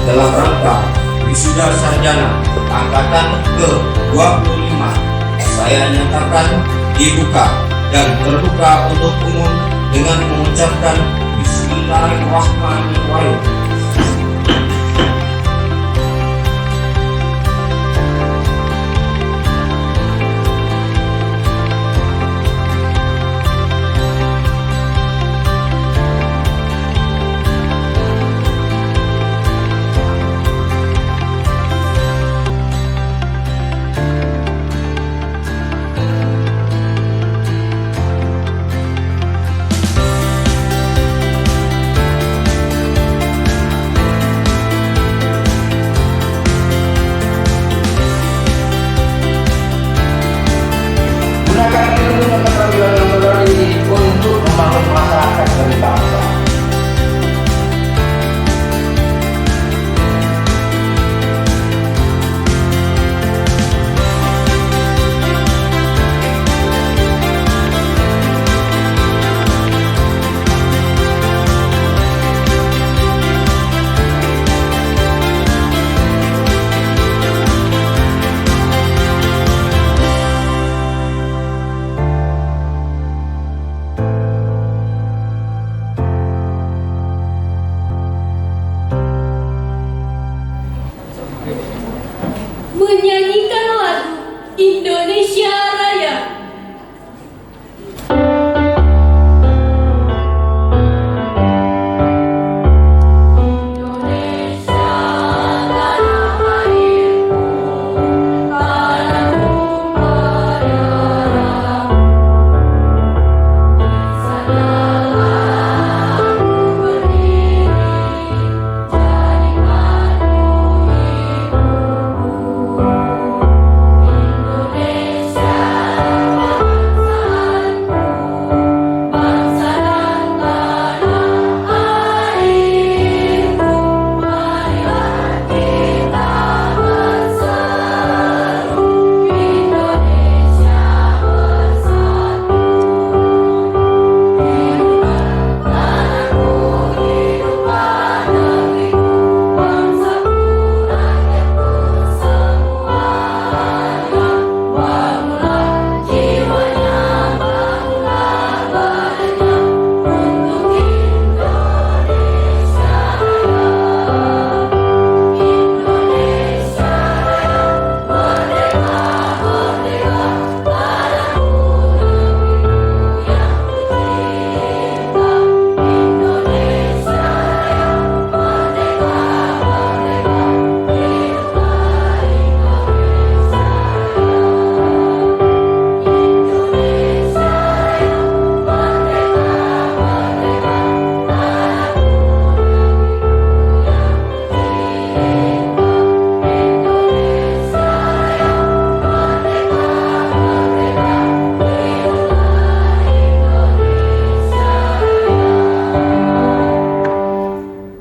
dalam rangka wisuda sarjana angkatan ke-25 saya nyatakan dibuka dan terbuka untuk umum dengan mengucapkan Bismillahirrahmanirrahim. Gunakan ilmu dan keterampilan yang berani untuk membangun masyarakat dan bangsa. Menyanyikan lagu Indonesia Raya. Indonesia tanah airku, tanahku berdarah. Di sanalah ku berdiri, jadikanku ibuku. Indonesia bangsa dan tanah airku, marilah kita berseru, Indonesia bersatu. Hiduplah tanahku, hiduplah negeriku, bangsaku, rakyatku semuanya. Bangunlah jiwanya, bangunlah badannya untuk Indonesia Raya. Indonesia Raya, merdeka, merdeka, tanahku, negeriku yang kucinta. Indonesia Raya, merdeka, merdeka, hiduplah Indonesia Raya. Indonesia Raya, merdeka, merdeka, tanahku, negeriku yang kucinta. Indonesia Raya, merdeka, merdeka, hiduplah Indonesia Raya.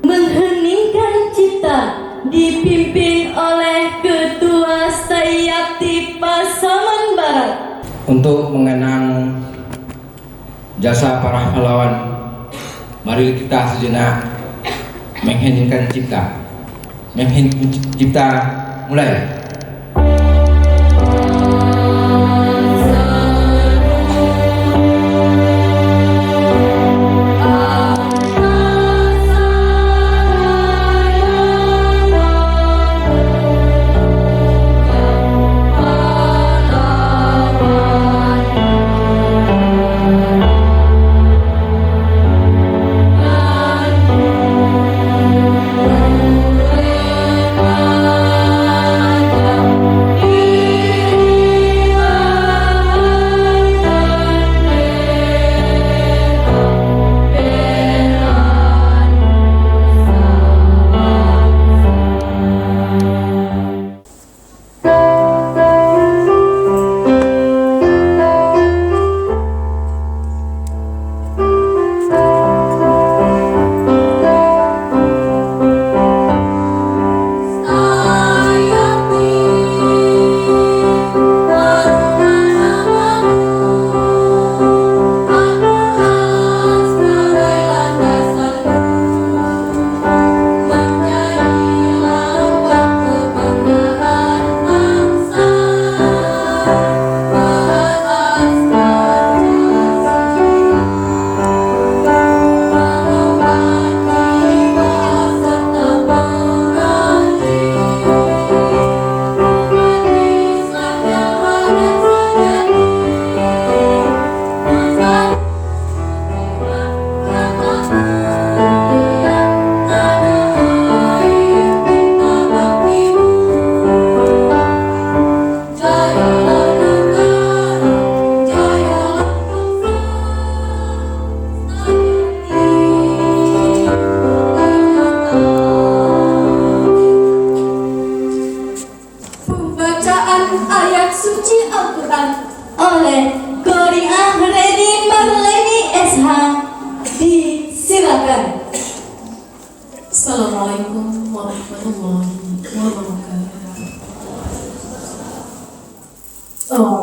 Mengheningkan cipta dipimpin oleh Ketua Sayapti Pasaman Barat. Untuk mengenang jasa para pahlawan, mari kita sejenak mengheningkan cipta. Mengheningkan cipta, mulai. Indonesia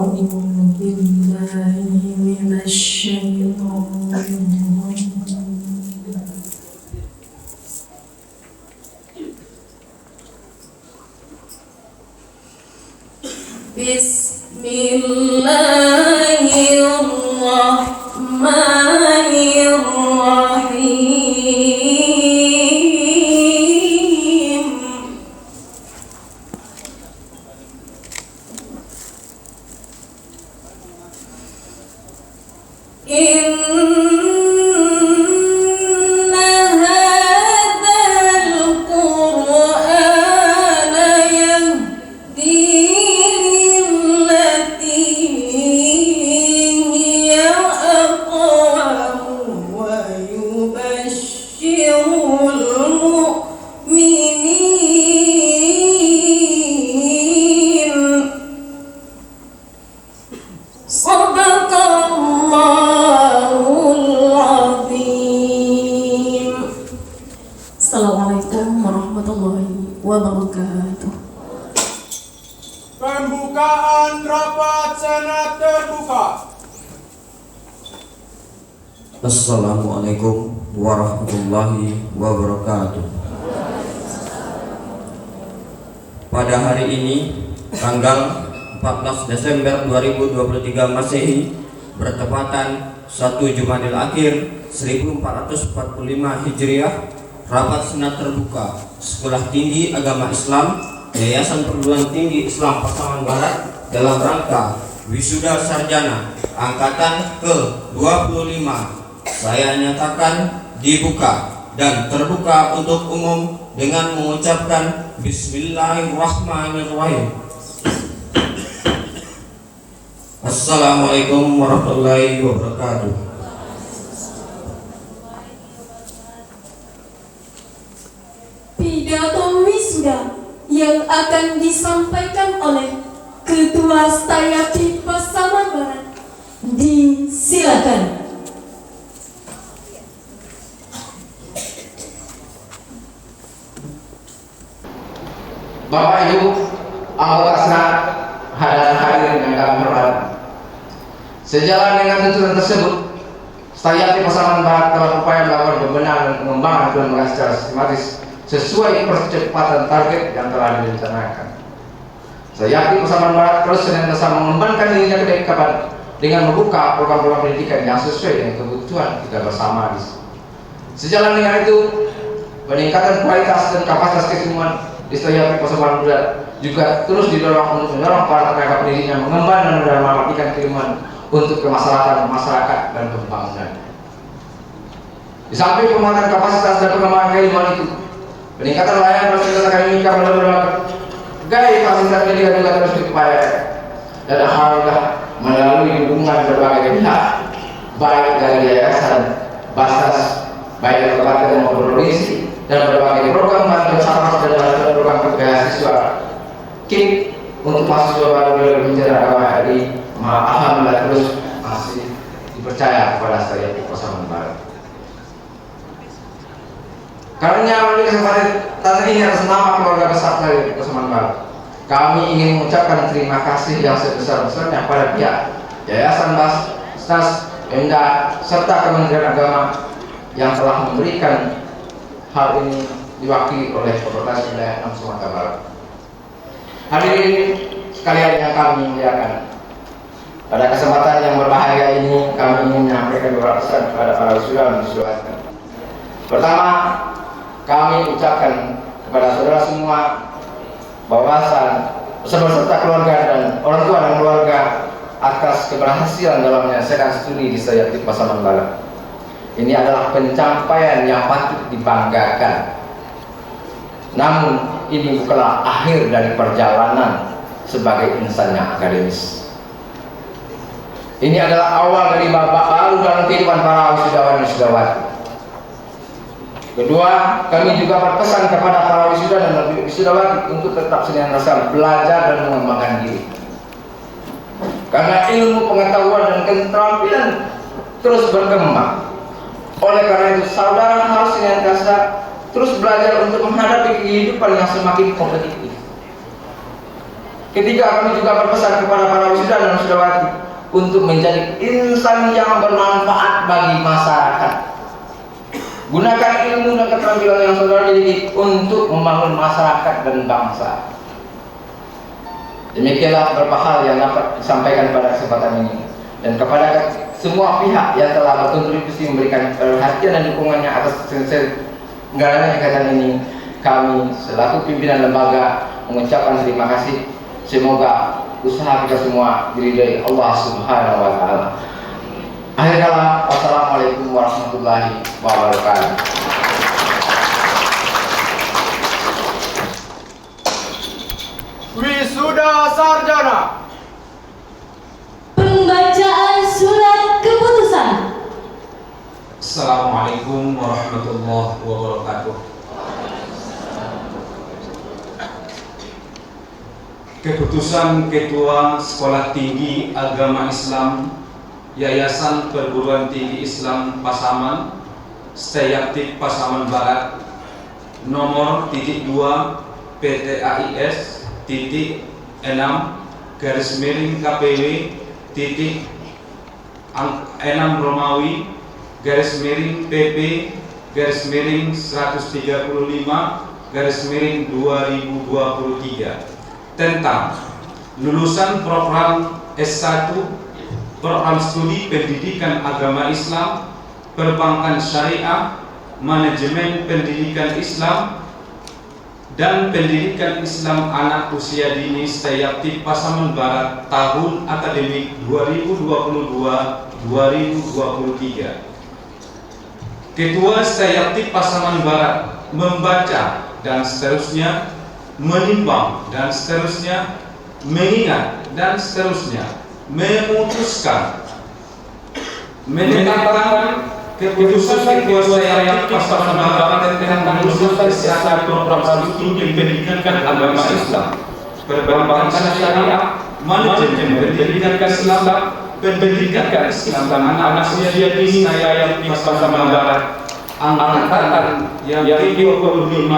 بالله من الشيطان بسم الله الرحمن الرحيم إن هذا القرآن يهدي للتي هي أقوم ويبشر المؤمنين صدق الله العظيم. Assalamualaikum warahmatullahi wabarakatuh. Pembukaan rapat Senat terbuka. Assalamualaikum warahmatullahi wabarakatuh. Pada hari ini, tanggal 14 Desember 2023 Masehi, bertepatan 1 Jumadil Akhir 1445 Hijriah, rapat Senat terbuka Sekolah Tinggi Agama Islam Yayasan Perguruan Tinggi Islam Pasaman Barat dalam rangka Wisuda Sarjana Angkatan ke-25 saya nyatakan dibuka dan terbuka untuk umum dengan mengucapkan Bismillahirrahmanirrahim. Assalamualaikum warahmatullahi wabarakatuh. Pidato wisuda yang akan disampaikan oleh Ketua Stayati Pasaman Barat disilakan. Bapak Ibu anggota Senat dan hadirin yang kami hormati. Sejalan dengan tuntutan tersebut, Stayati Pasaman Barat telah berupaya melakukan pembenahan dan pengembangan kelembagaan secara sistematis sesuai percepatan target yang telah direncanakan. Stayati Pasaman Barat terus senantiasa mengembangkan dirinya ke depan dengan membuka program-program pendidikan yang sesuai dengan kebutuhan kita bersama. Sejalan dengan itu, peningkatan kualitas dan kapasitas keilmuan di Stayati Pasaman Barat juga terus didorong untuk mendorong para tenaga pendidik yang mengembangkan dan mengabdikan keilmuan untuk kemaslahatan masyarakat dan pembangunan. Di samping penguatan kapasitas dan pengembangan keilmuan itu, peningkatan layanan fasilitas akademika pada berbagai fasilitas pendidikan juga terus diupayakan. Dan alhamdulillah melalui dukungan berbagai pihak, baik dari yayasan, basnas, baik dari kabupaten maupun provinsi, dan berbagai program bantuan saras dan bantuan program beasiswa KIP untuk mahasiswa baru yang bicara agama di alhamdulillah terus masih dipercaya kepada Stayati Pasaman Barat. Karena memiliki kesempatan ini atas nama keluarga besar Stayati Pasaman Barat, kami ingin mengucapkan terima kasih yang sebesar-besarnya pada pihak Yayasan Basnas, Pemda, serta Kementerian Agama yang telah memberikan hal ini diwakili oleh Otoritas Wilayah 6 Sumatera Barat. Hadirin sekalian yang kami muliakan, pada kesempatan yang berbahagia ini kami ingin menyampaikan beberapa pesan kepada para wisuda dan wisudawati. Pertama, kami ucapkan kepada saudara semua bahwasan beserta keluarga dan orang tua dan keluarga atas keberhasilan dalam menyelesaikan studi di Stayati Pasaman Barat. Ini adalah pencapaian yang patut dibanggakan. Namun ini bukanlah akhir dari perjalanan sebagai insan yang akademis. Ini adalah awal dari babak baru dalam kehidupan para wisudawan dan wisudawati. Kedua, kami juga berpesan kepada para wisuda dan wisudawati untuk tetap senantiasa belajar dan mengembangkan diri. Karena ilmu, pengetahuan, dan keterampilan terus berkembang. Oleh karena itu, saudara harus senantiasa terus belajar untuk menghadapi kehidupan yang semakin kompetitif. Ketiga, kami juga berpesan kepada para wisuda dan wisudawati untuk menjadi insan yang bermanfaat bagi masyarakat. Gunakan ilmu dan keterampilan yang saudara miliki untuk membangun masyarakat dan bangsa. Demikianlah beberapa hal yang dapat disampaikan pada kesempatan ini, dan kepada semua pihak yang telah berkontribusi memberikan perhatian dan dukungannya atas segala kegiatan ini, kami selaku pimpinan lembaga mengucapkan terima kasih. Semoga usaha kita semua diridhai Allah Subhanahu wa taala. Akhir kata, wassalamualaikum warahmatullahi wabarakatuh. Wisuda sarjana. Pembacaan surat keputusan. Assalamualaikum warahmatullahi wabarakatuh. Keputusan Ketua Sekolah Tinggi Agama Islam Yayasan Perguruan Tinggi Islam Pasaman Stayaktif Pasaman Barat nomor /2 PTAIS /6 garis miring KPW /6 Romawi garis miring PP garis miring 135 garis miring 2023 tentang lulusan program S1 program studi pendidikan agama Islam, perbankan syariah, manajemen pendidikan Islam dan pendidikan Islam anak usia dini Stayaktif Pasaman Barat tahun akademik 2022-2023. Ketua Stayaktif Pasaman Barat membaca dan seterusnya, menimbang dan seterusnya, mengingat dan seterusnya, memutuskan menetapkan keputusan Ketua Stayaktif Pasaman Barat tentang lulusan S1 program studi pendidikan agama Islam, perbankan syariah, manajemen pendidikan Islam, pendidikan Islam dan anak usia dini Stayaktif Pasaman Barat angkatan yang ke-25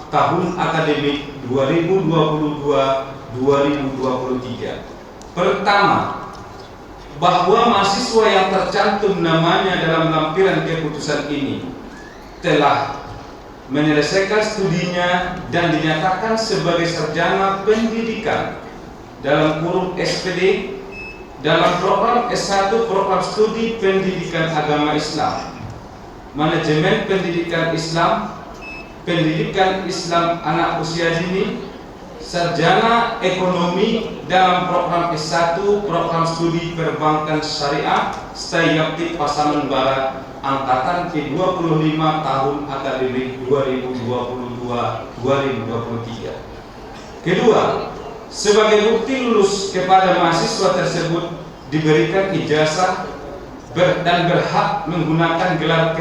tahun akademik 2022-2023. Pertama, bahwa mahasiswa yang tercantum namanya dalam lampiran keputusan ini telah menyelesaikan studinya dan dinyatakan sebagai sarjana pendidikan dalam kurung SPD dalam program S1 program studi pendidikan agama Islam, manajemen pendidikan Islam, pendidikan Islam anak usia dini, sarjana ekonomi dalam program S1 program studi perbankan syariah Stayaktif Pasaman Barat angkatan ke-25 tahun akademik 2022-2023. Kedua, sebagai bukti lulus kepada mahasiswa tersebut diberikan ijazah dan berhak menggunakan gelar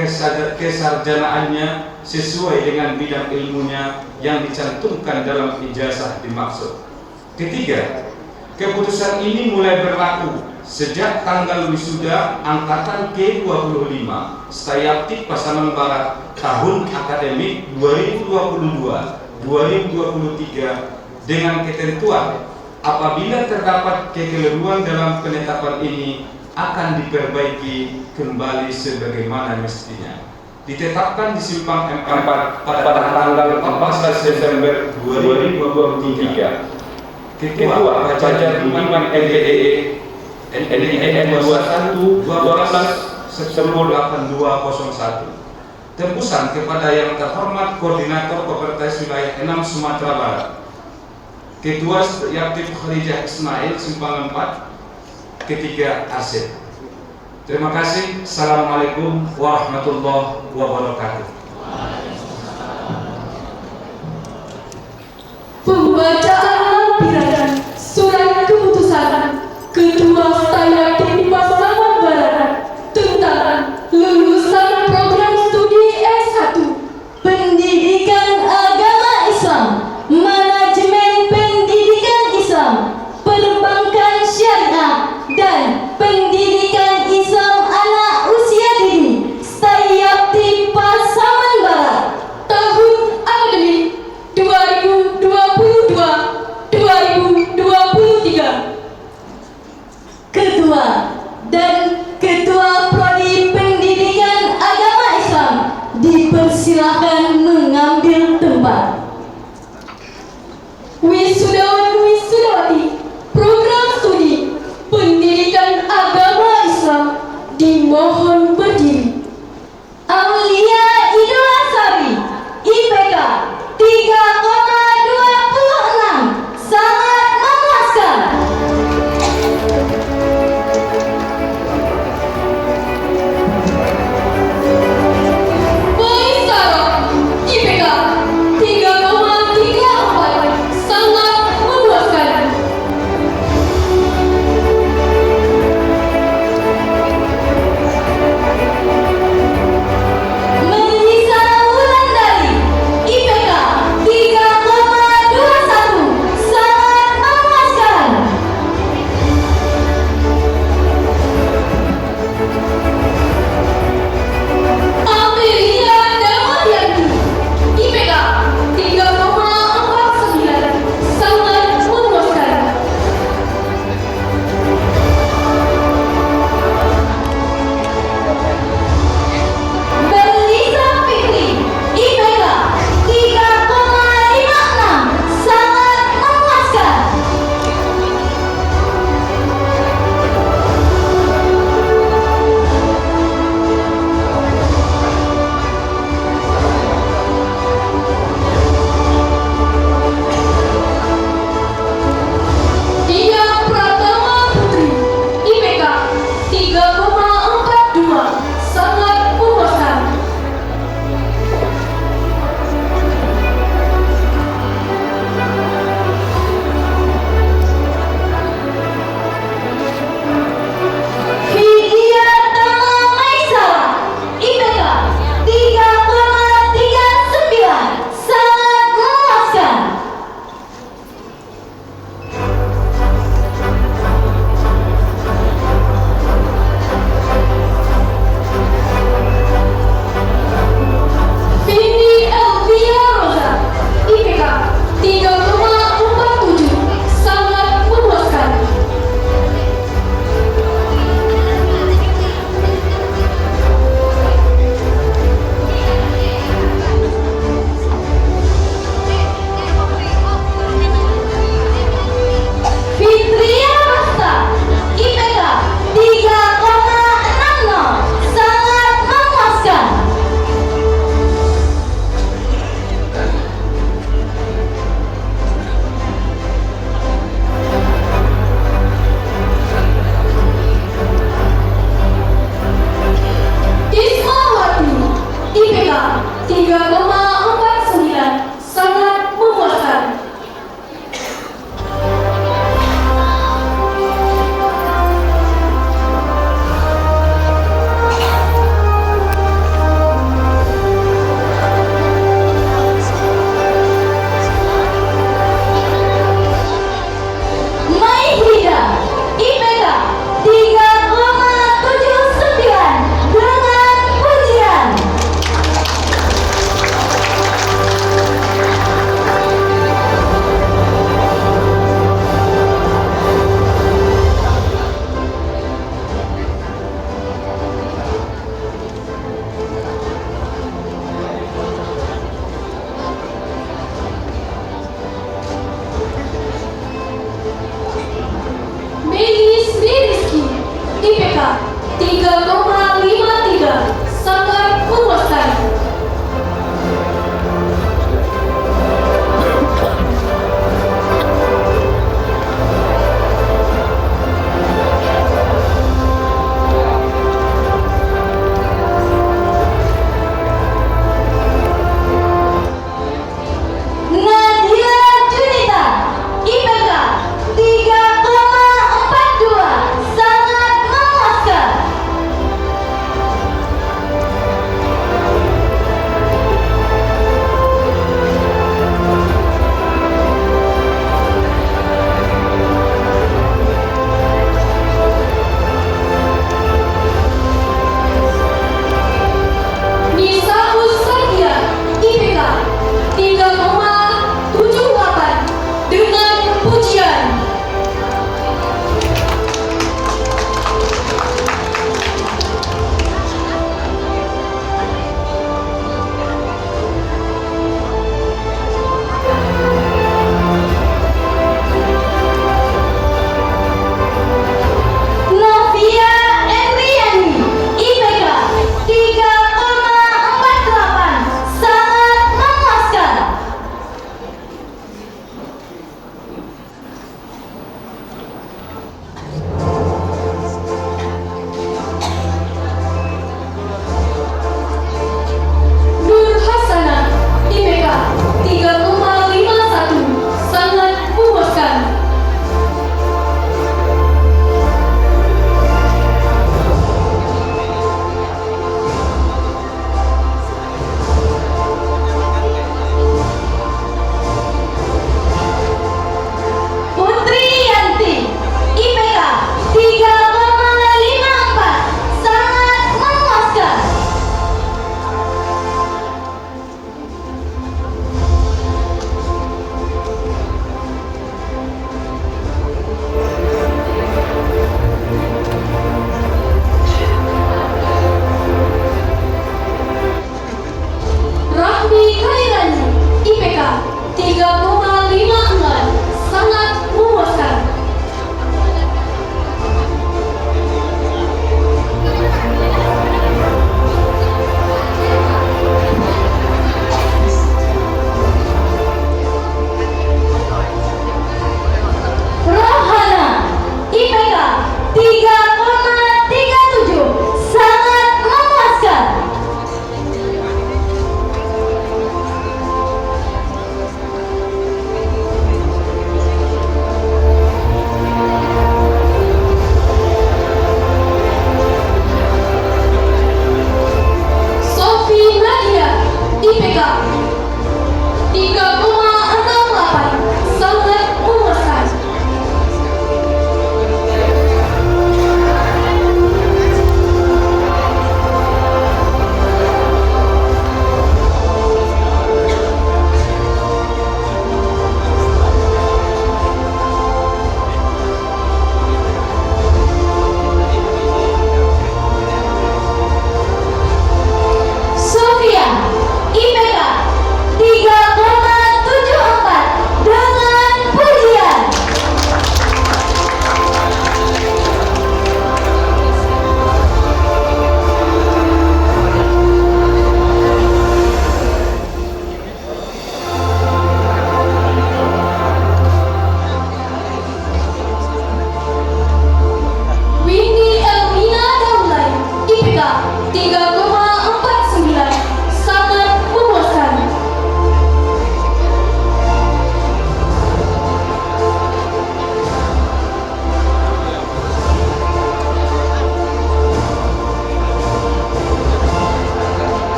kesarjanaannya sesuai dengan bidang ilmunya yang dicantumkan dalam ijazah dimaksud. Ketiga, keputusan ini mulai berlaku sejak tanggal wisuda angkatan ke-25 Stayaktif Pasaman Barat tahun akademik 2022-2023 dengan ketentuan apabila terdapat kekeliruan dalam penetapan ini akan diperbaiki kembali sebagaimana mestinya. Ditetapkan di Simpang M4 pada tanggal 14 Desember 2023. Ketua Fajar Budiman MPDE NIM 21 12 108201. Tembusan kepada yang terhormat Koordinator Kopertas Wilayah 6 Sumatera Barat, Ketua Stayaktif Khadijah Ismail Simpang 4, ketiga Asep. Terima kasih. Assalamualaikum warahmatullahi wabarakatuh. Pembacaan lampiran surat keputusan Ketua Stayaktif Pasaman Barat tentang lulusan program studi S1 Pendidikan Agama Islam, Manajemen Pendidikan Islam, Perbankan Syariah dan Pendidikan Islam anak usia dini Stayaktif Pasaman dipersilahkan mengambil tempat. Wisudawan wisudawati program studi pendidikan agama Islam dimohon berdiri. Aulia Idola Sari, IPK 3,26, sangat memuaskan. Boy Sarah, IPK 3,34, sangat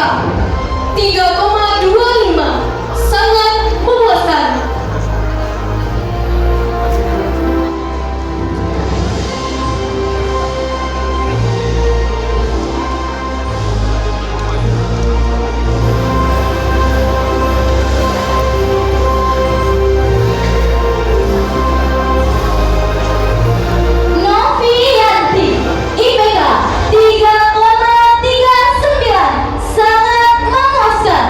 3,25. Sangat memuaskan. Novianti, IPK 3,39. Sangat memuaskan.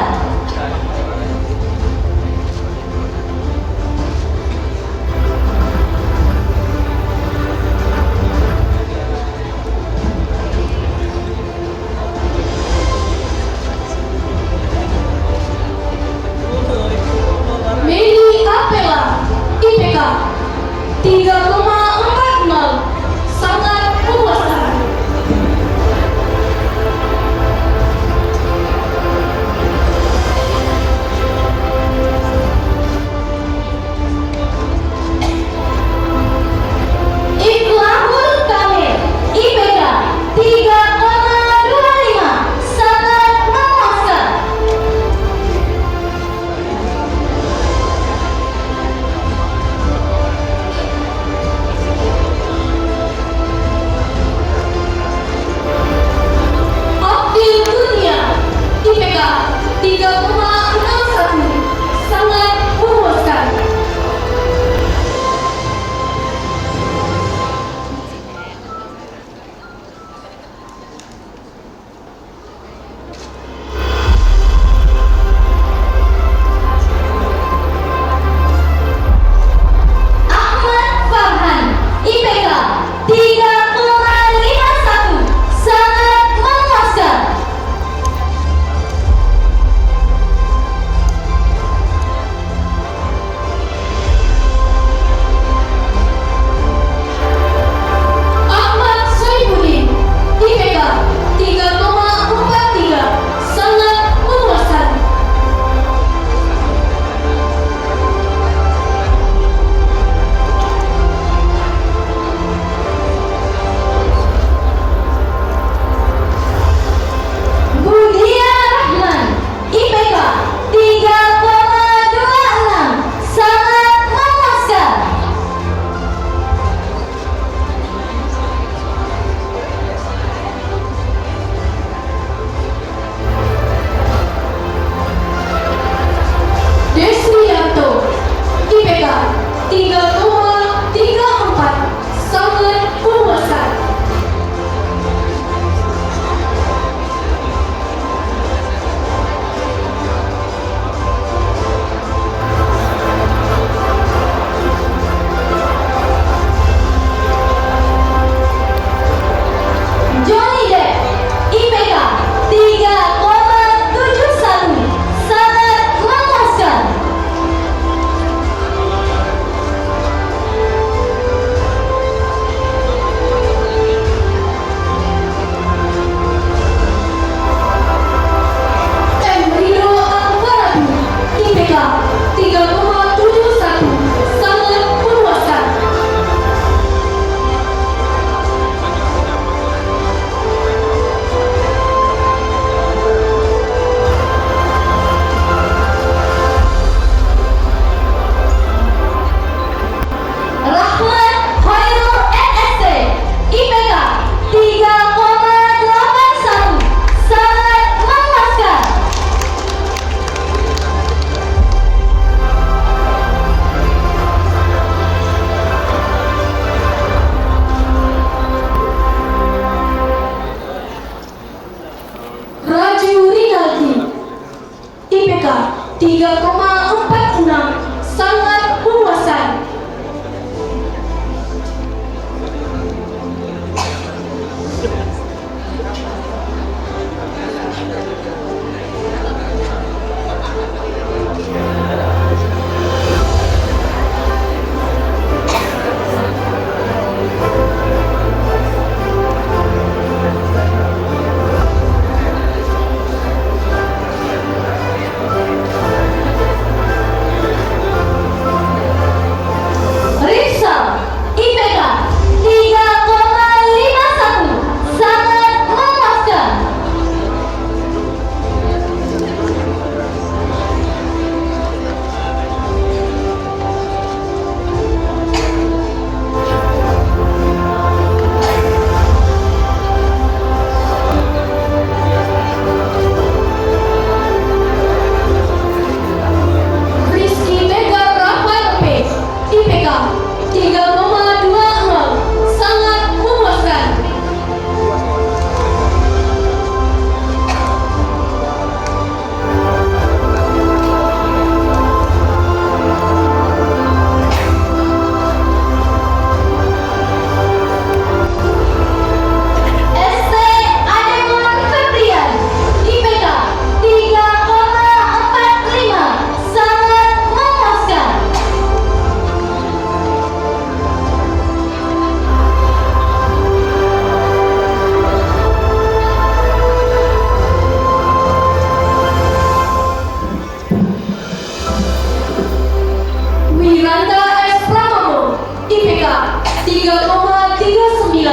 3,39,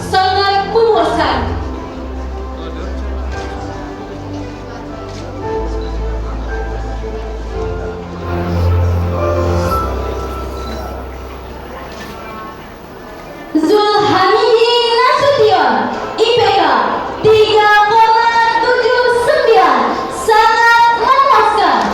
sangat memuaskan. Zulhamidi Nasution, IPK 3,79, sangat memuaskan.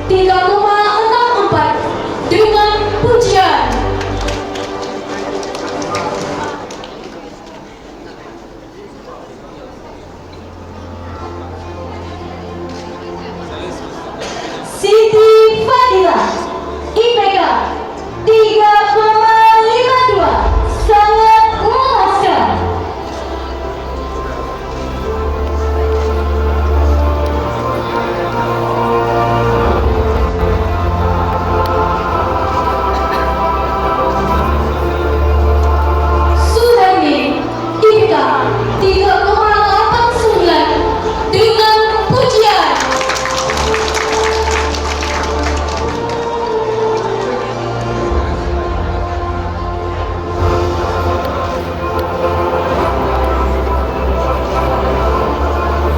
3,64 dengan pujian. Siti Fadila, IPK 3,52, sangat memuaskan. Sudarmi, IPK 3,89 dengan pujian.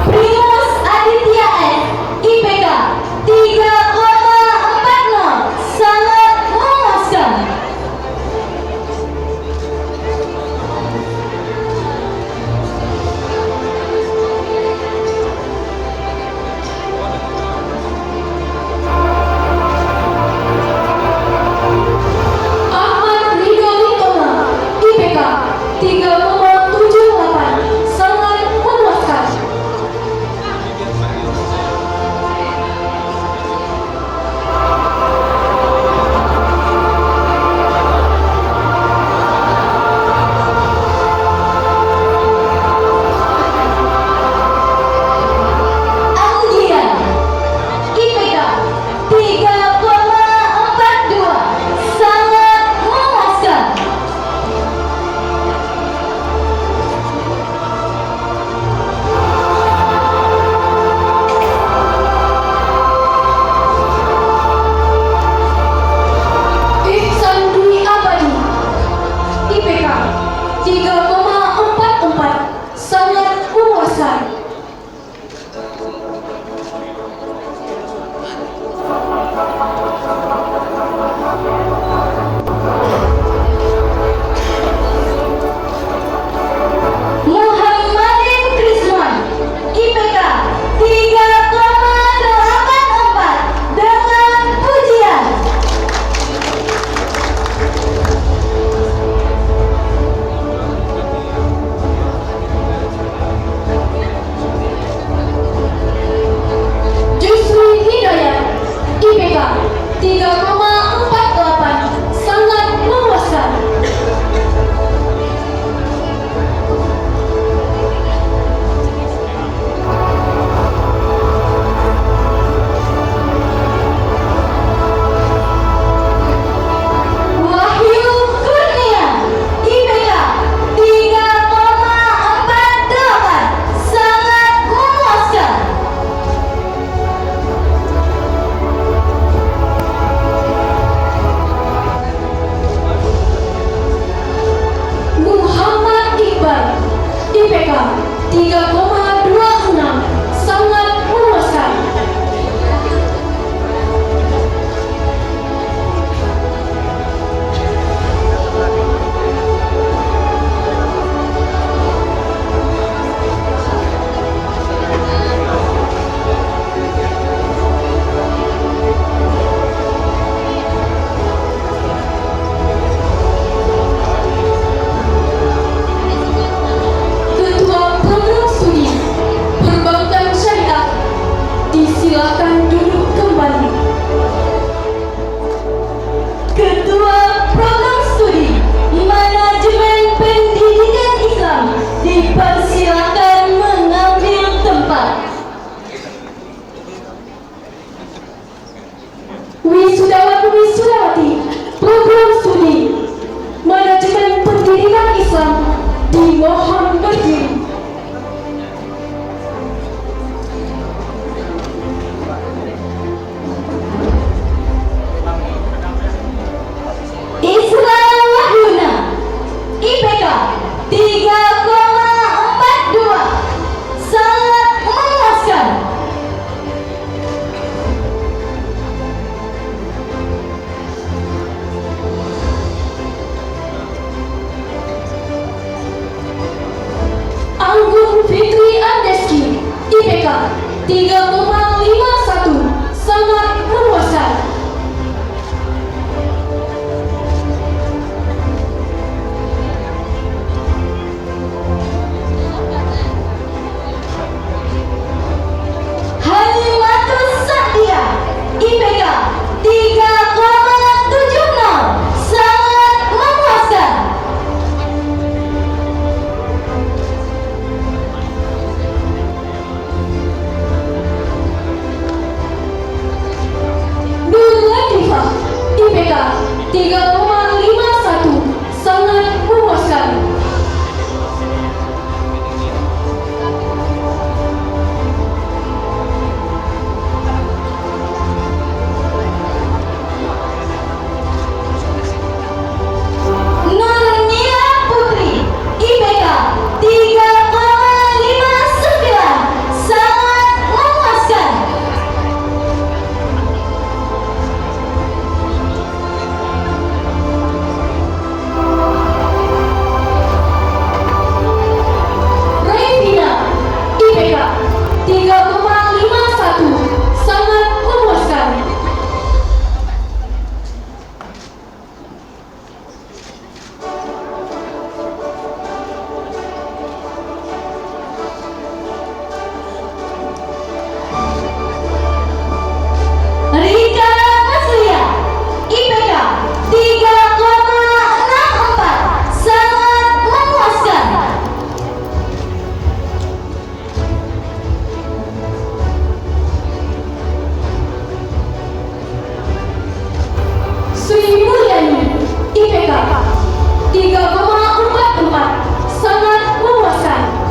Primus Aditya S, IPK 3,40, sangat memuaskan. Ahmad Ridho Witono, IPK 3,78, sangat memuaskan. Anggian, IPK 3,42, sangat memuaskan. Ihsan Dwi Abadi, IPK 3,44, sangat memuaskan. Muhammadin Krisman, IPK 3,84 dengan pujian. Jusri Hidayat, IPK 3,48, sangat memuaskan. Wahyu Kurnia, IPK 3,48, sangat memuaskan. Muhammad Iqbal, IPK 3,26, sangat memuaskan. Ketua Program Studi Perbankan Syariah, disilakan duduk kembali. Ketua Program Studi Manajemen Pendidikan Islam dipersilakan mengambil tempat. Wisudawati Program Studi Manajemen Pendidikan Islam dimohon berdiri. Islam Wahyuna, IPK 3,42, sangat memuaskan. Anggun Fitri Andeski, IPK 3,51, sangat memuaskan. Rika Maslia, IPK 3,64, sangat memuaskan. Sri Mulyani, IPK 3,44, sangat memuaskan.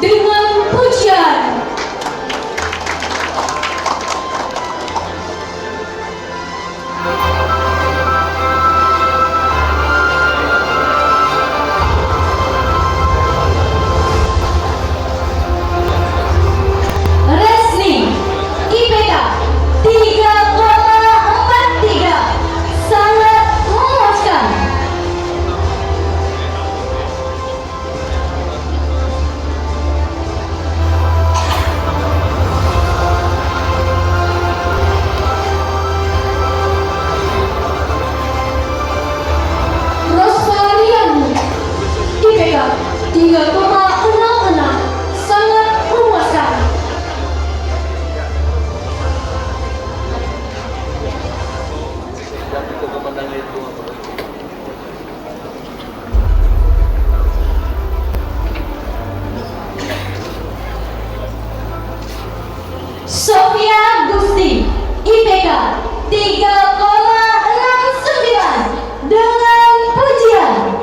dengan pujian. Resni IPK 3,43, sangat memuaskan. Rosvaliani IPK 3,66, sangat memuaskan. Sofia Gusti IPK 3,69 dengan pujian.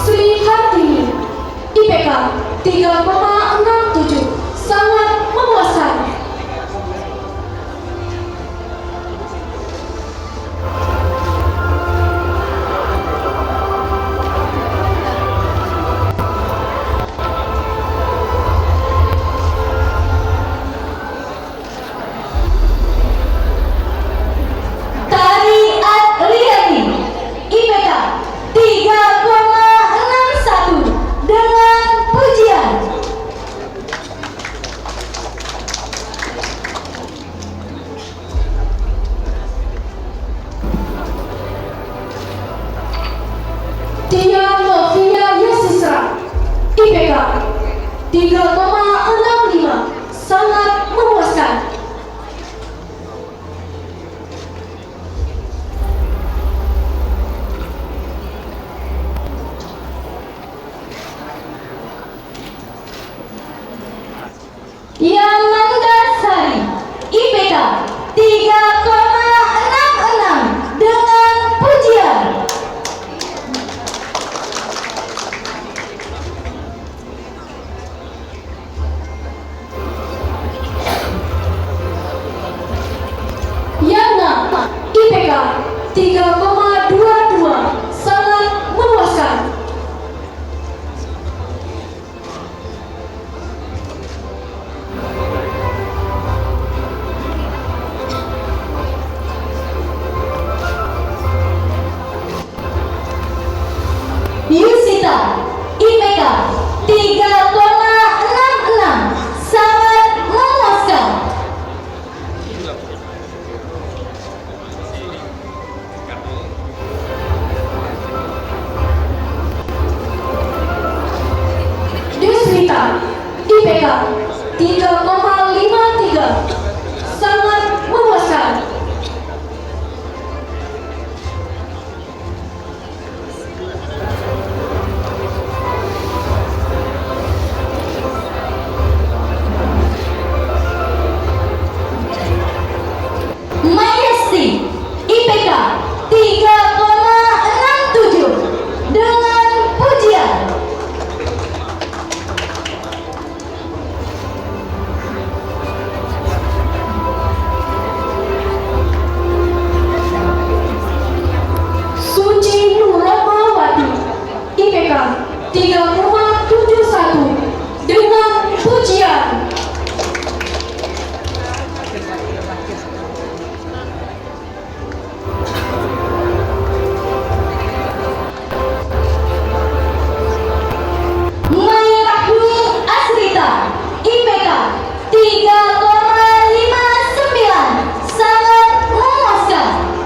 Sri Hartini IPK 3,67, sangat memuaskan. Tari Adriani IPK 3,61 dengan pujian. Tia Novia Yesisra IPK 3,65, sangat memuaskan. Yamanda Sari IPK 3,66 dengan pujian. Yana IPK 3,22, sangat memuaskan. Yusita IPK 3,66, sangat memuaskan. Deswita IPK 3,53, sangat memuaskan. Mayesti IPK 3,67 dengan pujian. Suci Nurmawati IPK 3,71 dengan pujian. Mairahyu Asrita IPK 3,59, sangat memuaskan.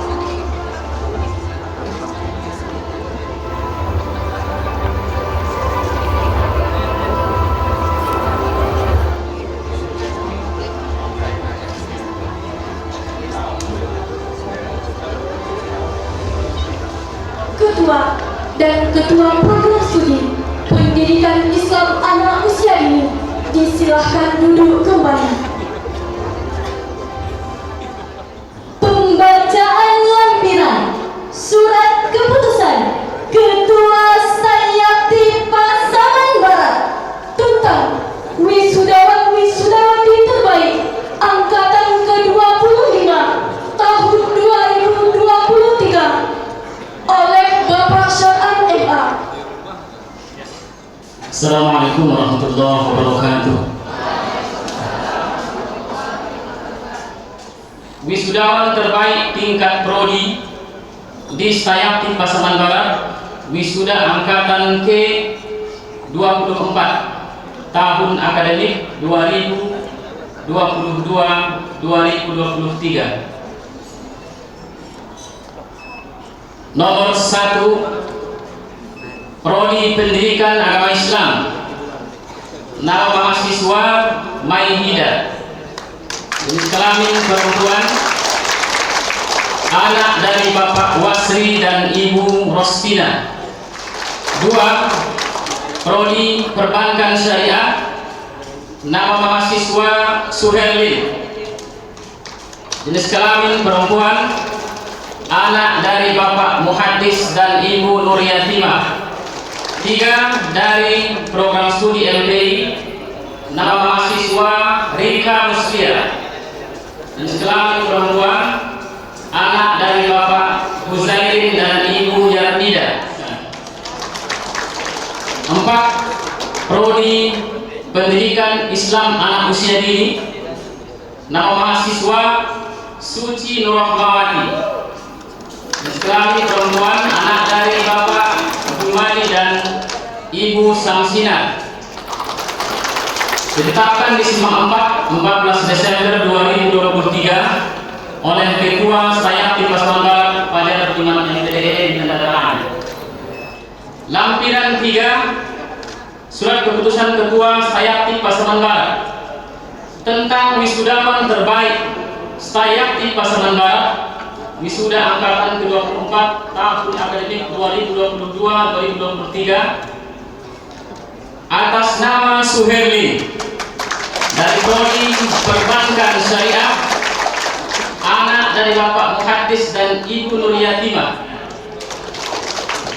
Ketua dan Ketua Program Studi Pendidikan Islam Anak Usia Dini disilahkan duduk kembali. wisudawan terbaik tingkat prodi di Stayakti Pasaman Barat, wisuda angkatan ke-24 tahun akademik 2022-2023. Nomor 1, Prodi Pendidikan Agama Islam. Nama mahasiswa Maihida, jenis kelamin perempuan, anak dari Bapak Wasri dan Ibu Rostina. 2, Prodi Perbankan Syariah. Nama mahasiswa Suherlin, jenis kelamin perempuan, anak dari Bapak Muhaddis dan Ibu Nuryatimah. 3, dari program studi LPI. Nama mahasiswa Rika Muslia, jenis kelamin perempuan, anak dari Bapak Huzairin dan Ibu Yarnida. 4, Prodi Pendidikan Islam Anak Usia Dini. Nama mahasiswa Suci Nurrahmawati, jenis kelamin perempuan, anak dari Bapak Jumadi dan Ibu Samsina. Ditetapkan di Simpang 4, 14 Desember 2023 oleh Ketua Stayakti Pasaman Barat pada pertimbangan MPDE ditandatangani. Lampiran 3, Surat Keputusan Ketua Stayakti Pasaman Barat tentang wisudawan terbaik Stayakti Pasaman Barat, wisuda angkatan ke-24 tahun akademik 2022-2023 atas nama Suherli dari Prodi Perbankan Syariah, anak dari Bapak Muhaddis dan Ibu Nuryatimah.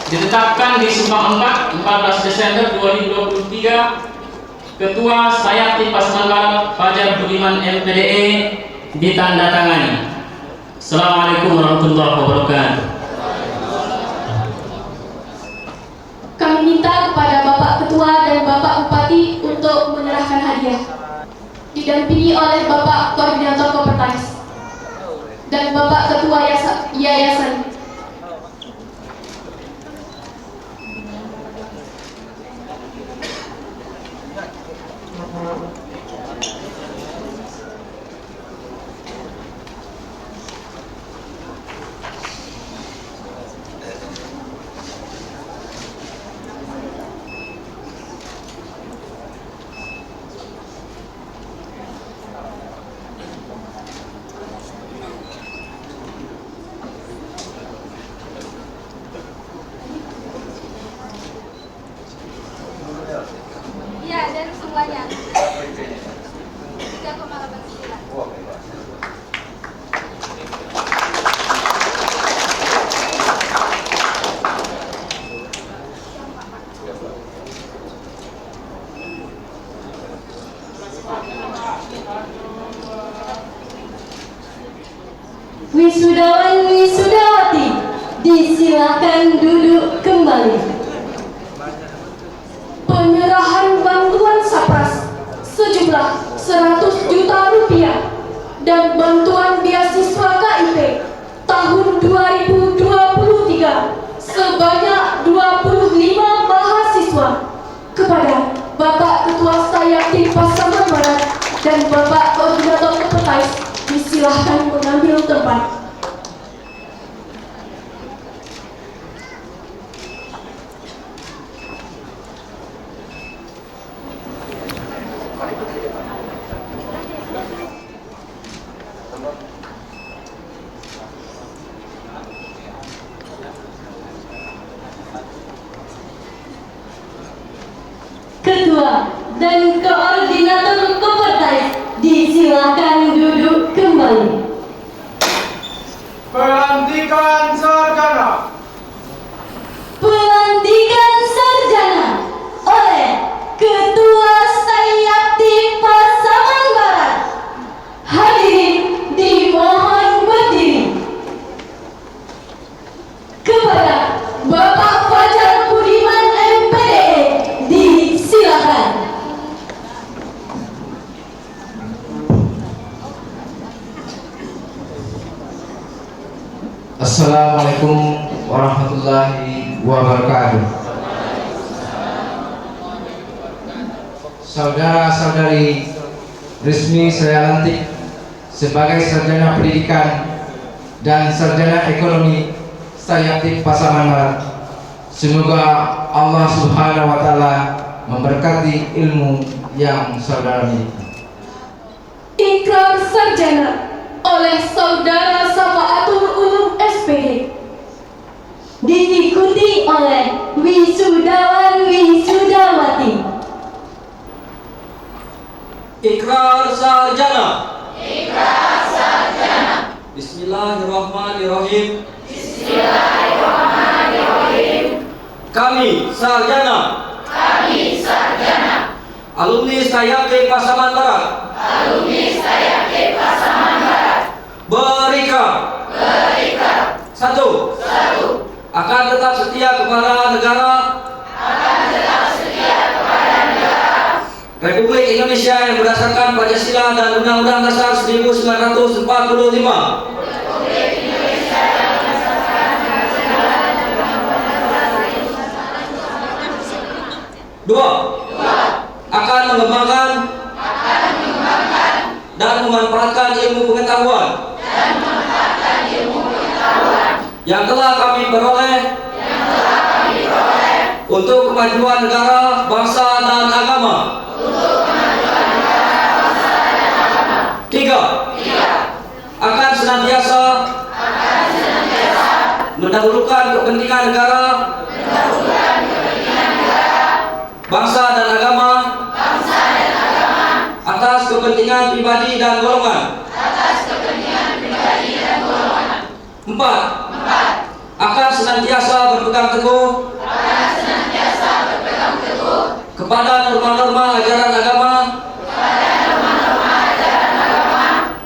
Ditetapkan di Simpang 4, 14 Desember 2023, Ketua Stayakti Pasaman Barat Fajar Budiman MPDE ditandatangani. Assalamualaikum warahmatullahi wabarakatuh. Kami minta kepada Bapak Ketua dan Bapak Bupati untuk menyerahkan hadiah, didampingi oleh Bapak Koordinator Kopertais dan Bapak Ketua Yayasan. Ya, dan semuanya 3,89. Wisudawan wisudawati, disilakan duduk kembali. Penyerahan bantuan Sapras sejumlah 100 juta rupiah dan bantuan beasiswa KIP tahun 2023 sebanyak 25 mahasiswa kepada Bapak Ketua Stayakti Pasaman Barat dan Bapak Koordinator Kopertais disilahkan mengambil tempat. Ketua dan Koordinator Kopertais disilakan duduk kembali. Assalamualaikum warahmatullahi wabarakatuh. Saudara-saudari resmi saya lantik sebagai sarjana pendidikan dan sarjana ekonomi Sayapti Pasaman Barat. Semoga Allah Subhanahu wa taala memberkati ilmu yang saudara miliki. Ikrar sarjana oleh Saudara Safaatul Ulum SPD, diikuti oleh wisudawan wisudawati. Ikrar sarjana. Bismillahirrahmanirrahim. Kami sarjana. Alumni Sayapti Pasaman Barat. Berikat. Satu. Akan tetap setia kepada negara. Republik Indonesia yang berdasarkan Pancasila dan Undang-Undang Dasar 1945. Dua. Akan mengembangkan dan memanfaatkan ilmu pengetahuan yang telah kami peroleh untuk kemajuan negara, bangsa, dan agama. Tiga. Akan senantiasa mendahulukan kepentingan negara, bangsa, dan agama atas kepentingan pribadi dan golongan. Empat. Akan senantiasa berpegang teguh kepada norma-norma ajaran agama,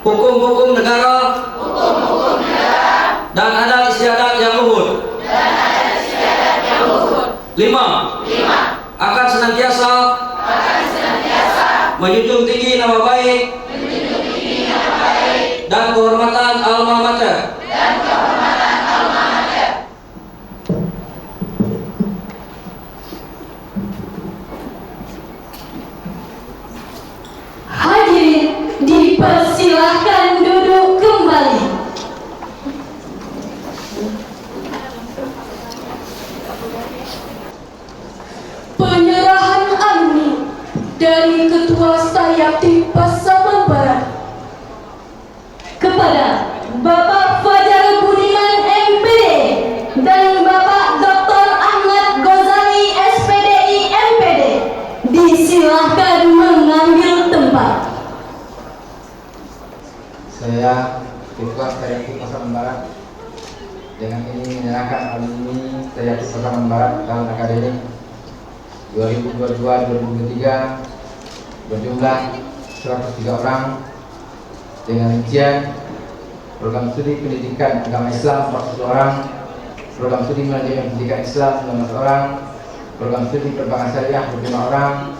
hukum-hukum negara, dan adat istiadat yang luhur. Lima. Akan senantiasa menjunjung tinggi nama baik dan kehormatan alma mater. Hadirin dipersilahkan duduk kembali. Penyerahan alumni dari Ketua Sayapti Pasaman Barat kepada Bapak Fajar Budiman MPD dan Bapak Dr. Ahmad Ghazali SPDI MPD disilahkan mengambil tempat. Saya Ketua Sayapti Pasaman Barat dengan ini menyerahkan alumni Sayapti Pasaman Barat tahun akademik 2022-2023 berjumlah 103 orang dengan rincian program studi pendidikan agama Islam 40 orang, program studi manajemen pendidikan Islam 19 orang, program studi perbankan syariah 25 orang,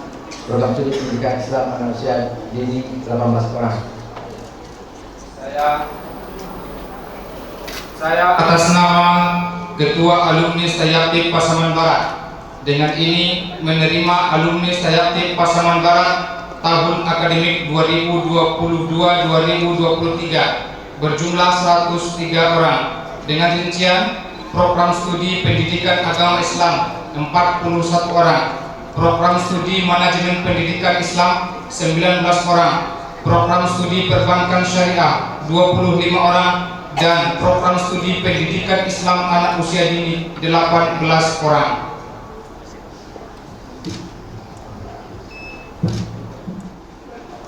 program studi pendidikan Islam anak usia dini 18 orang. Saya atas nama Ketua Alumni Sayapti Pasaman Barat dengan ini menerima alumni Sayapti Pasaman Barat tahun akademik 2022-2023 berjumlah 103 orang dengan rincian program studi pendidikan agama Islam 41 orang, program studi manajemen pendidikan Islam 19 orang, program studi perbankan syariah 25 orang, dan program studi pendidikan Islam anak usia dini 18 orang.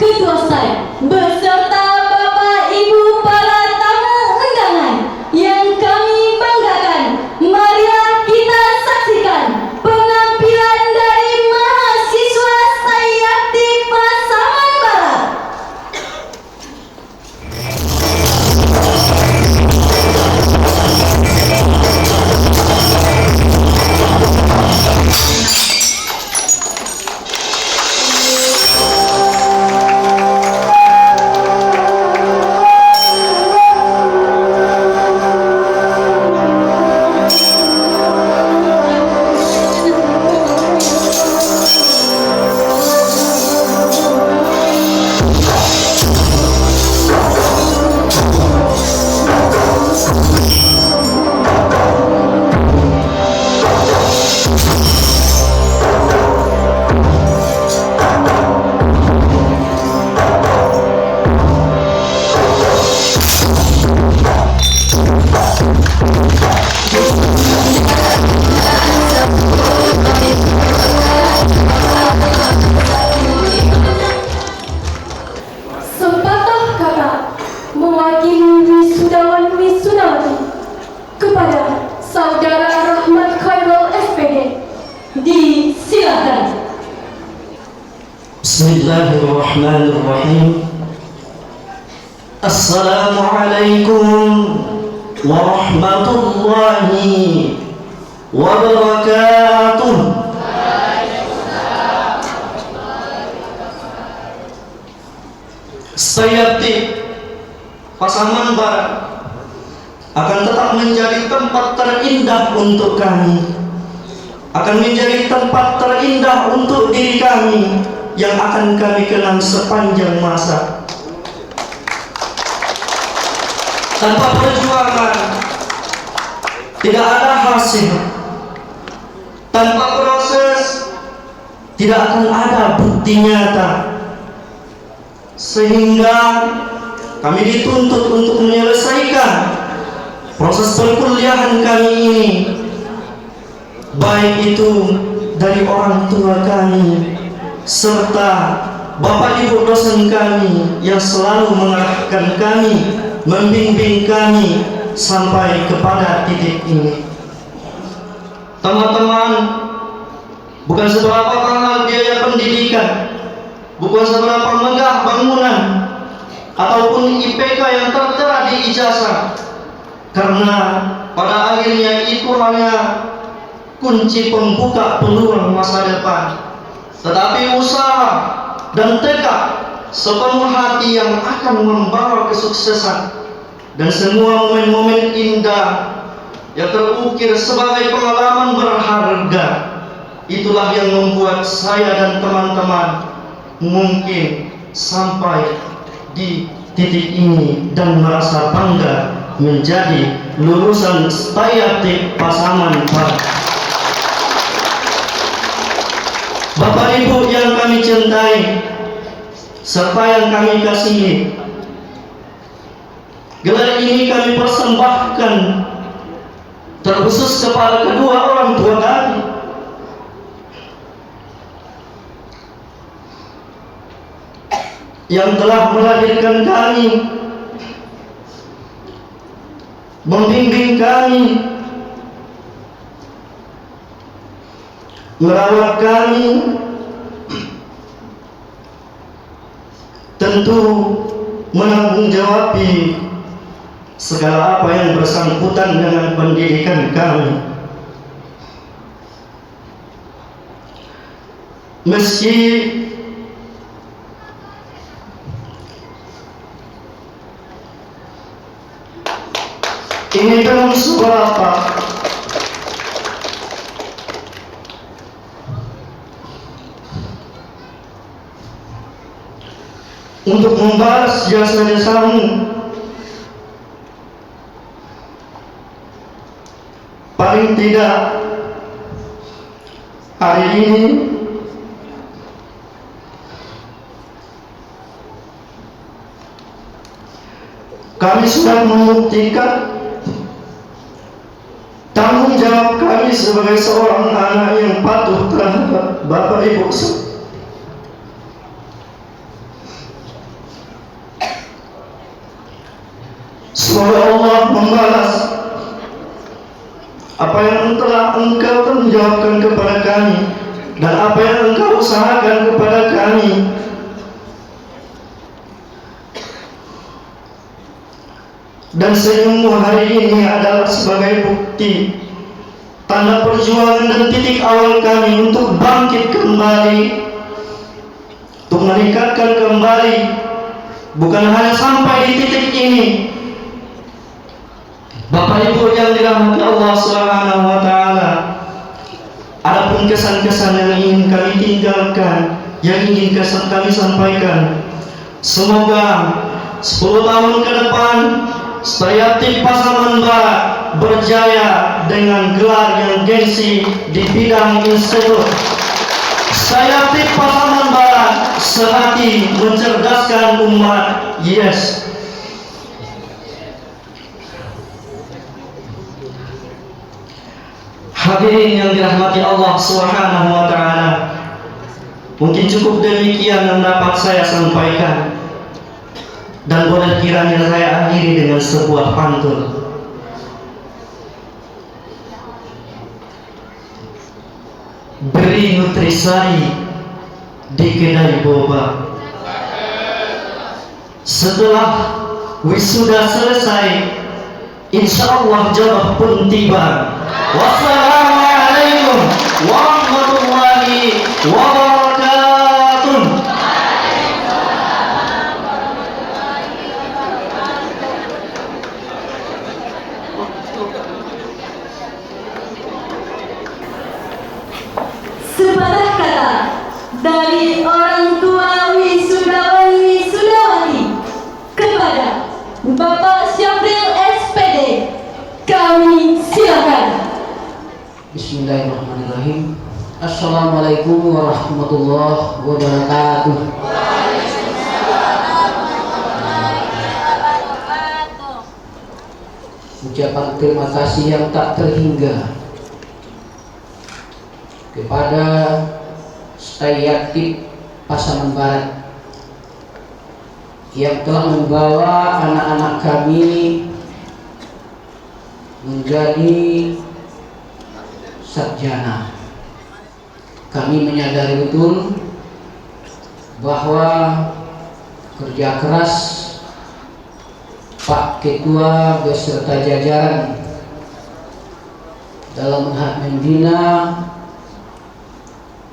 Ketua saya beserta Bapak Ibu para tamu undangan yang kami banggakan, marilah kita saksikan penampilan dari mahasiswa Sayapti Pasaman Barat. mewakili wisudawan wisudawati kepada Saudara Rahmat Khairul SPD. Disilakan. Bismillahirrahmanirrahim. Assalamualaikum warahmatullahi wabarakatuh. Sayapti Pasaman Barat akan tetap menjadi tempat terindah untuk kami, akan menjadi tempat terindah untuk diri kami yang akan kami kenang sepanjang masa. Tanpa perjuangan tidak ada hasil, tanpa proses tidak akan ada bukti nyata, sehingga kami dituntut untuk menyelesaikan proses perkuliahan kami ini, baik itu dari orang tua kami serta bapak ibu dosen kami yang selalu mengarahkan kami, membimbing kami sampai kepada titik ini. Teman-teman, bukan seberapa mahal biaya pendidikan, bukan seberapa megah bangunan ataupun IPK yang tertera di ijazah, karena pada akhirnya itu hanya kunci pembuka peluang masa depan. Tetapi usaha dan tekad sepenuh hati yang akan membawa kesuksesan, dan semua momen-momen indah yang terukir sebagai pengalaman berharga, itulah yang membuat saya dan teman-teman mungkin sampai di titik ini dan merasa bangga menjadi lulusan Stayaptik Pasaman Barat. Bapak Ibu yang kami cintai serta yang kami kasihi, gelar ini kami persembahkan terkhusus kepada kedua orang tua kami yang telah melahirkan kami, membimbing kami, merawat kami, tentu menanggung-jawabi segala apa yang bersangkutan dengan pendidikan kami. Meski ini belum seberapa, untuk membalas jasa-jasamu, paling tidak hari ini kami sudah membuktikan tanggung jawab kami sebagai seorang anak yang patuh terhadap Bapak Ibu. Semoga Allah membalas apa yang telah Engkau tanggungjawabkan kepada kami dan apa yang Engkau usahakan kepada kami. Dan senyummu hari ini adalah sebagai bukti, tanda perjuangan dan titik awal kami untuk bangkit kembali, untuk meningkatkan kembali, bukan hanya sampai di titik ini. Bapak Ibu yang dirahmati Allah Subhanahu wa taala, adapun kesan-kesan yang ingin kami tinggalkan, yang ingin kami sampaikan, semoga 10 tahun ke depan Stayaptik Pasaman Barat berjaya dengan gelar yang gengsi di bidang institut. Stayaptik Pasaman Barat sehati mencerdaskan umat. Yes. Hadirin yang dirahmati Allah Subhanahu wa taala, mungkin cukup demikian yang dapat saya sampaikan. Dan boleh kiranya saya akhiri dengan sebuah pantun. Beri nutrisari di kedai boba. Setelah wisuda selesai, insya Allah jodoh pun tiba. Wassalamualaikum warahmatullahi wabarakatuh. Sepatah kata dari orang tua wisudawan wisudawati kepada Bapak Syafril SPD, kami silakan. Bismillahirrahmanirrahim. Assalamualaikum warahmatullahi wabarakatuh. Ucapan terima kasih yang tak terhingga kepada Stay Yaktib Pasaman Barat yang telah membawa anak-anak kami menjadi sarjana. Kami menyadari betul bahwa kerja keras Pak Ketua beserta jajaran dalam membina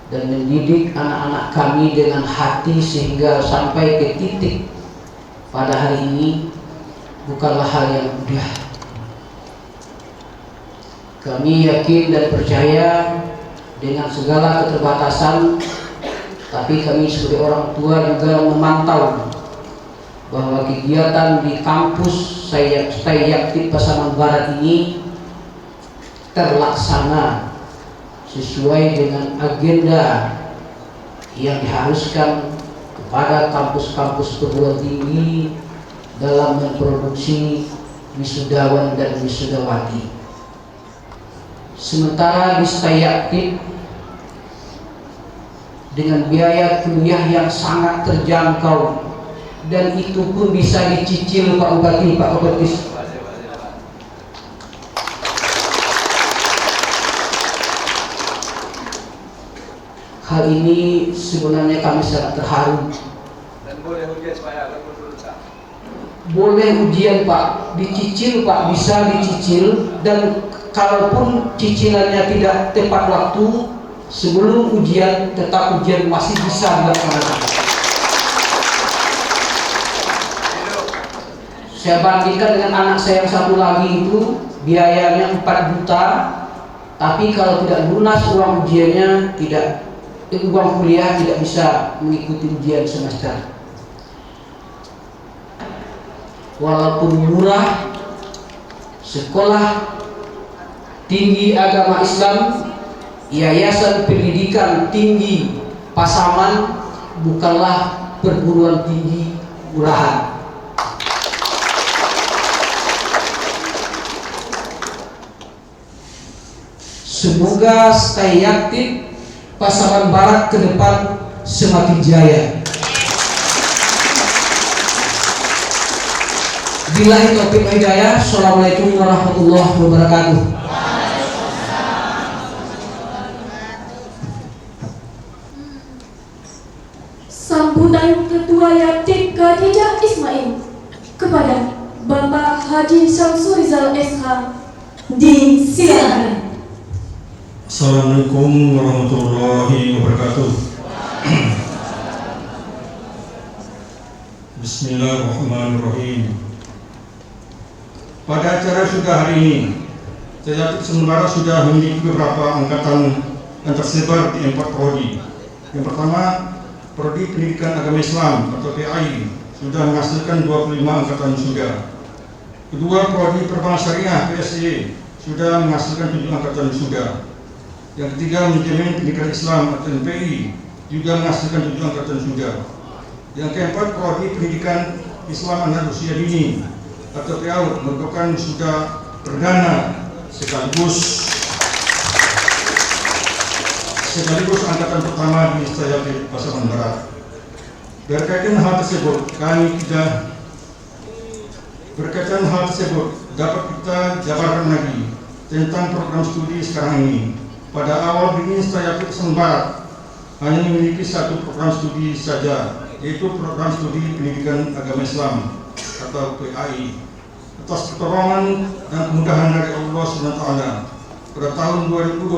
dan mendidik anak-anak kami dengan hati sehingga sampai ke titik pada hari ini bukanlah hal yang mudah. Kami yakin dan percaya dengan segala keterbatasan, tapi kami sebagai orang tua juga memantau bahwa kegiatan di kampus Stay Yaktib Pasaman Barat ini terlaksana sesuai dengan agenda yang diharuskan kepada kampus-kampus perguruan tinggi dalam memproduksi wisudawan dan wisudawati. Sementara di Stay Yaktib dengan biaya kuliah yang sangat terjangkau dan itu pun bisa dicicil Pak Bupati, Pak Bupati. Hal ini sebenarnya kami sangat terharu. Dan boleh ujian supaya agak berusaha. Boleh ujian Pak, dicicil Pak, bisa dicicil, dan kalaupun cicilannya tidak tepat waktu sebelum ujian, tetap ujian masih bisa dilaksanakan. Saya bandingkan dengan anak saya yang satu lagi itu biayanya 4 juta, tapi kalau tidak lunas uang ujiannya uang kuliah tidak bisa mengikuti ujian semester. Walaupun murah, sekolah tinggi agama Islam, Yayasan Pendidikan Tinggi Pasaman bukanlah perguruan tinggi murahan. Semoga Stay Yaktib Pasaman Barat ke depan semakin jaya. Billahi taufiq wal hidayah. Assalamualaikum warahmatullahi wabarakatuh. Sambutan Ketua Yaktib Khadijah Ismail kepada Bapak Haji Syamsurizal SH disilakan. Assalamualaikum warahmatullahi wabarakatuh. Bismillahirrahmanirrahim. Pada acara sudah hari ini, Stay Yaktib Pasaman Barat sudah memiliki beberapa angkatan yang tersebar di 4 prodi. Yang pertama, Prodi Pendidikan Agama Islam atau PAI sudah menghasilkan 25 angkatan wisuda. Kedua, Prodi Perbankan Syariah PSE sudah menghasilkan 7 angkatan wisuda. Yang ketiga, Manajemen Pendidikan Islam atau MPI juga menghasilkan 7 angkatan wisuda. Yang keempat, Prodi Pendidikan Islam Anak Usia Dini atau PAUD merupakan wisuda perdana sekaligus angkatan pertama di Stay Yaktib Pasaman Barat. Berkaitan hal tersebut, kami tidak Berkaitan hal tersebut, dapat kita jabarkan lagi tentang program studi sekarang ini. Pada awal begini Setia Yatim Barat hanya memiliki satu program studi saja, yaitu program studi pendidikan agama Islam atau PAI. Atas pertolongan dan kemudahan dari Allah SWT, pada tahun 2012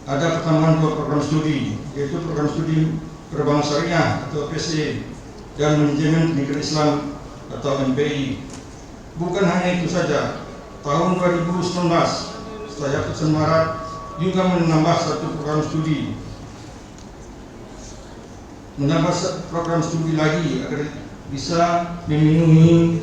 ada pertambahan dua program studi, yaitu program studi Perbankan Syariah atau PSE dan Manajemen Pendidikan Islam atau MPI. Bukan hanya itu saja, tahun 2019 Setia Yatim Barat juga menambah satu program studi, lagi agar bisa memenuhi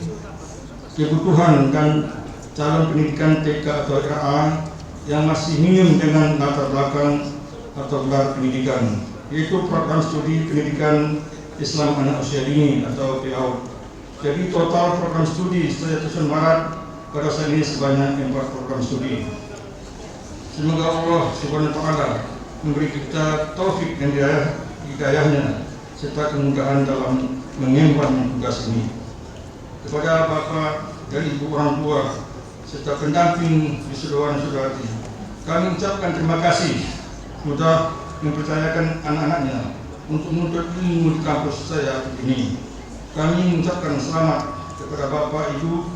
kebutuhan dan calon pendidikan TK atau RA yang masih minim dengan latar belakang atau gelar pendidikan, yaitu program studi pendidikan Islam anak usia dini atau PAUD. Jadi total program studi Setia Yatim Barat pada saat ini sebanyak 4 program studi. Semoga Allah Subhanahu wa Ta'ala memberi kita taufik dan hidayahnya serta kemudahan dalam mengemban tugas ini. Kepada Bapak dan Ibu orang tua serta pendamping wisudawan dan saudari, kami ucapkan terima kasih sudah mempercayakan anak-anaknya untuk menuntut ilmu di kampus saya ini. Kami mengucapkan selamat kepada Bapak, Ibu,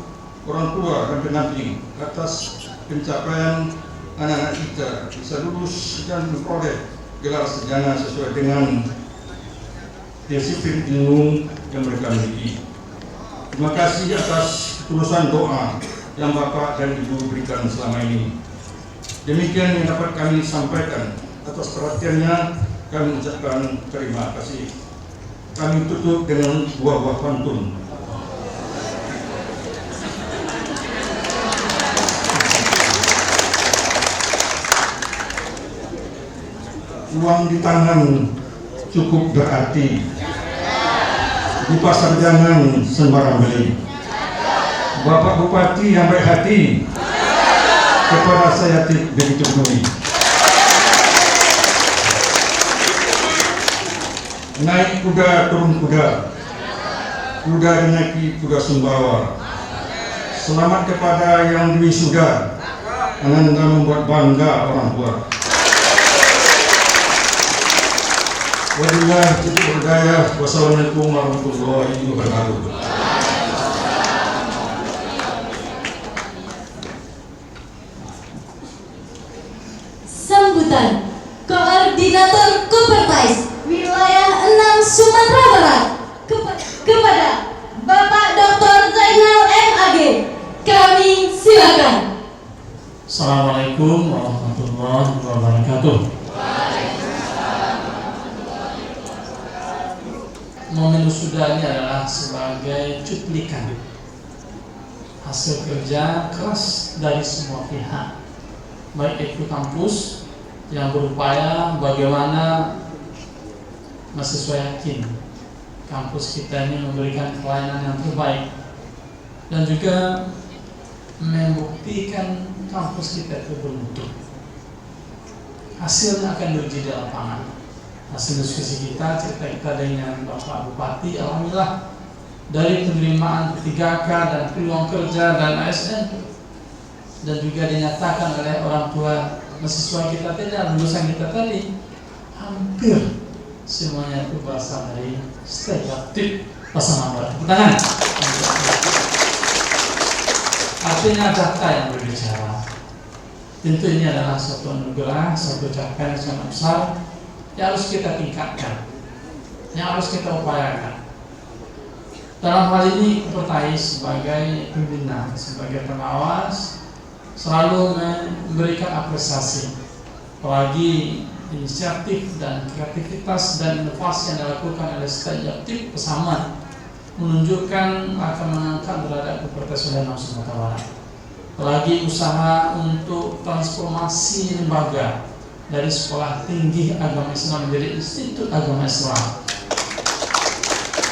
orang tua dan pendamping atas pencapaian anak-anak kita bisa lulus dan memperoleh gelar sarjana sesuai dengan disiplin ilmu yang mereka miliki. Terima kasih atas ketulusan doa yang Bapak dan Ibu berikan selama ini. Demikian yang dapat kami sampaikan. Atas perhatiannya kami ucapkan terima kasih. Kami tutup dengan buah-buah pantun. Uang di tangan cukup berarti, di pasar jangan sembarang beli. Bapak Bupati yang baik hati, kepada saya begitu penuhi. Naik kuda turun kuda, kuda dinaiki kuda Sumbawa. Selamat kepada yang diwisuda, Ananda membuat bangga orang tua. Wabillahi taufiq wal hidayah. Wassalamualaikum warahmatullahi wabarakatuh. Sambutan Koordinator Kopertais Wilayah 6 Sumatera Barat kepada Bapak Dr. Zainal MAG. Kami silakan. Assalamualaikum warahmatullahi wabarakatuh. Momen wisuda ini adalah sebagai cuplikan hasil kerja keras dari semua pihak, baik itu kampus yang berupaya bagaimana mahasiswa yakin kampus kita ini memberikan pelayanan yang terbaik, dan juga membuktikan kampus kita itu bermutu. Hasilnya akan diuji di lapangan. Hasil diskusi kita, cerita kita dengan Bapak Bupati, alhamdulillah dari penerimaan 3K dan peluang kerja dan ASN, dan juga dinyatakan oleh orang tua mahasiswa kita tadi, lulusan kita tadi, hampir semuanya itu berasal dari Setia Yatim Barat. Tangan. Artinya data yang berbicara. Tentu ini adalah suatu anugerah, suatu capaian yang sangat besar yang harus kita tingkatkan, yang harus kita upayakan. Dalam hal ini Kopertais sebagai pembina, sebagai pengawas, selalu memberikan apresiasi, apalagi inisiatif dan kreativitas dan inovasi yang dilakukan oleh Setia Yatim Barat menunjukkan akan mengangkat derajat Kopertais Wilayah 6 Sumatera Barat. Apalagi usaha untuk transformasi lembaga dari Sekolah Tinggi Agama Islam menjadi Institut Agama Islam.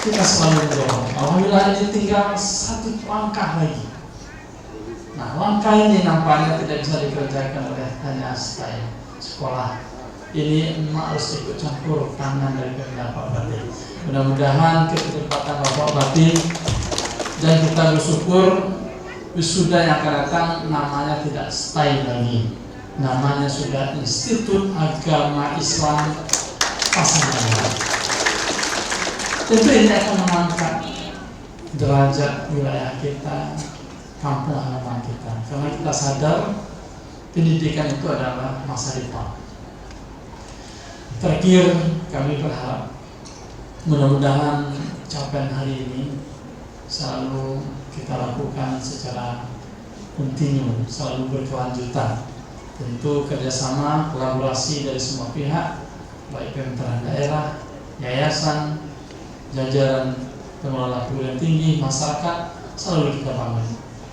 Kita selalu mendorong. Alhamdulillah ini tinggal satu langkah lagi. Nah, langkah ini nampaknya tidak bisa dikerjakan oleh hanya saya sekolah. Ini memang harus ikut campur tangan dari Bapak Bupati. Mudah-mudahan ketepatan Bapak Bupati dan kita bersyukur wisuda yang akan datang namanya tidak STAI lagi, namanya sudah Institut Agama Islam Pasaman Barat. Tentu ini akan mengangkat derajat wilayah kita, kampung halaman kita, karena kita sadar pendidikan itu adalah masa depan. Terakhir, kami berharap mudah-mudahan capaian hari ini selalu kita lakukan secara kontinu, selalu berkelanjutan. Tentu kerjasama, kolaborasi dari semua pihak, baik pemerintahan daerah, yayasan, jajaran pengelola perguruan tinggi, masyarakat, selalu kita bangun.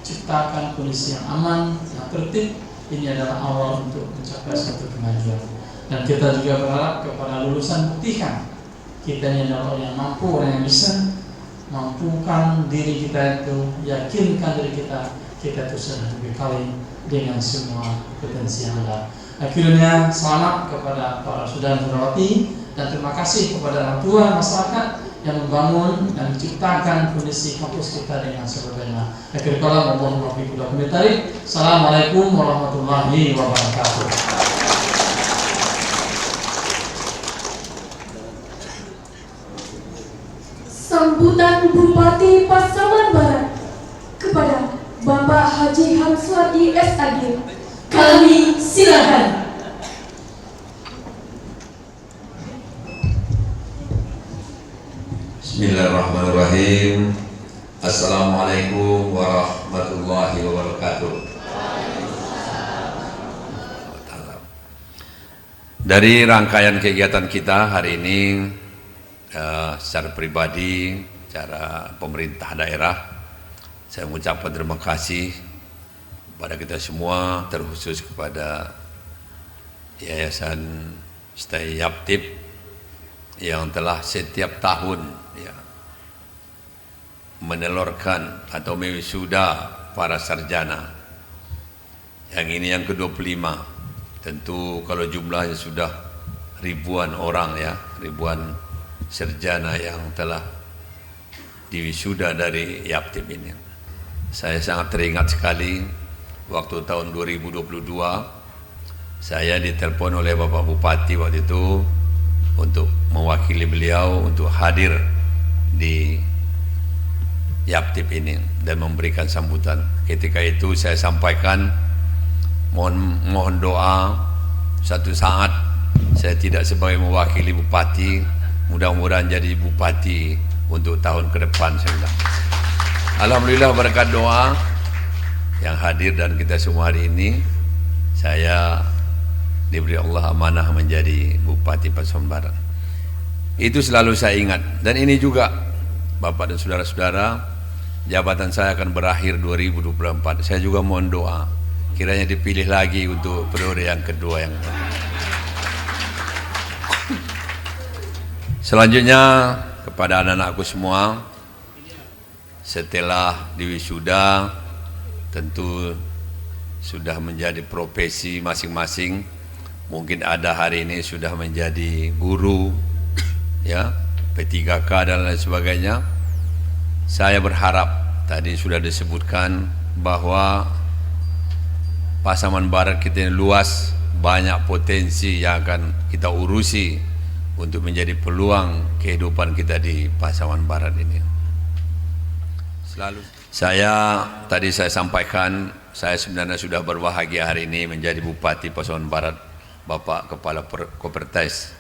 Ciptakan kondisi yang aman, yang tertib. Ini adalah awal untuk mencapai suatu kemajuan. Dan kita juga berharap kepada lulusan, buktikan kita ini adalah orang yang mampu, orang yang bisa mampukan diri kita itu, yakinkan diri kita itu sudah dibekali dengan semua potensi yang ada. Akhirnya selamat kepada para saudara-saudarati dan terima kasih kepada orang tua masyarakat yang membangun dan menciptakan kondisi kampus kita dengan sebagainya. Akhir kala mohon maaf bila komentari. Assalamualaikum warahmatullahi wabarakatuh. Sambutan Bupati Pasaman Barat kepada Bapak Haji Hamswadi SAG. Kami silakan. Bismillahirrahmanirrahim. Assalamualaikum warahmatullahi wabarakatuh. Dari rangkaian kegiatan kita hari ini, secara pribadi, secara pemerintah daerah, saya mengucapkan terima kasih kepada kita semua, terkhusus kepada Yayasan STAI Yaptip yang telah setiap tahun menelurkan atau mewisuda para sarjana. Yang ini yang ke-25. Tentu kalau jumlahnya sudah ribuan orang ribuan sarjana yang telah diwisuda dari Yaptip ini. Saya sangat teringat sekali waktu tahun 2022 saya ditelepon oleh Bapak Bupati waktu itu untuk mewakili beliau untuk hadir di Yaptip ini dan memberikan sambutan. Ketika itu saya sampaikan mohon doa, satu saat saya tidak sebagai mewakili bupati, mudah-mudahan jadi bupati untuk tahun ke depan, saya bilang. Alhamdulillah berkat doa yang hadir dan kita semua hari ini, saya diberi Allah amanah menjadi bupati Pasaman Barat. Itu selalu saya ingat. Dan ini juga Bapak dan saudara-saudara, jabatan saya akan berakhir 2024. Saya juga mohon doa kiranya dipilih lagi untuk periode yang kedua yang selanjutnya. Kepada anak-anakku semua, setelah diwisuda tentu sudah menjadi profesi masing-masing. Mungkin ada hari ini sudah menjadi guru, P3K dan lain sebagainya. Saya berharap, tadi sudah disebutkan bahwa Pasaman Barat kita ini luas, banyak potensi yang akan kita urusi untuk menjadi peluang kehidupan kita di Pasaman Barat ini. Tadi saya sampaikan, saya sebenarnya sudah berbahagia hari ini menjadi Bupati Pasaman Barat, Bapak Kepala Kopertais.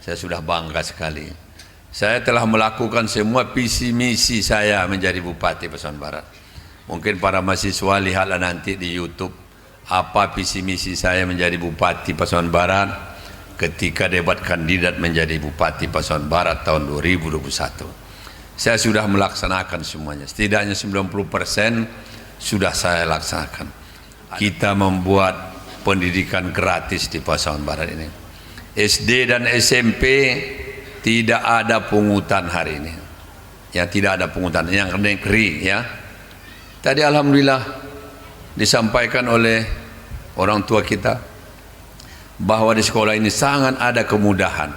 Saya sudah bangga sekali. Saya telah melakukan semua visi misi saya menjadi Bupati Pasaman Barat. Mungkin para mahasiswa lihatlah nanti di YouTube apa visi misi saya menjadi Bupati Pasaman Barat ketika debat kandidat menjadi Bupati Pasaman Barat tahun 2021. Saya sudah melaksanakan semuanya. Setidaknya 90% sudah saya laksanakan. Kita membuat pendidikan gratis di Pasaman Barat ini. SD dan SMP tidak ada pungutan hari ini. Tidak ada pungutan. Yang negeri Tadi alhamdulillah disampaikan oleh orang tua kita bahwa di sekolah ini sangat ada kemudahan,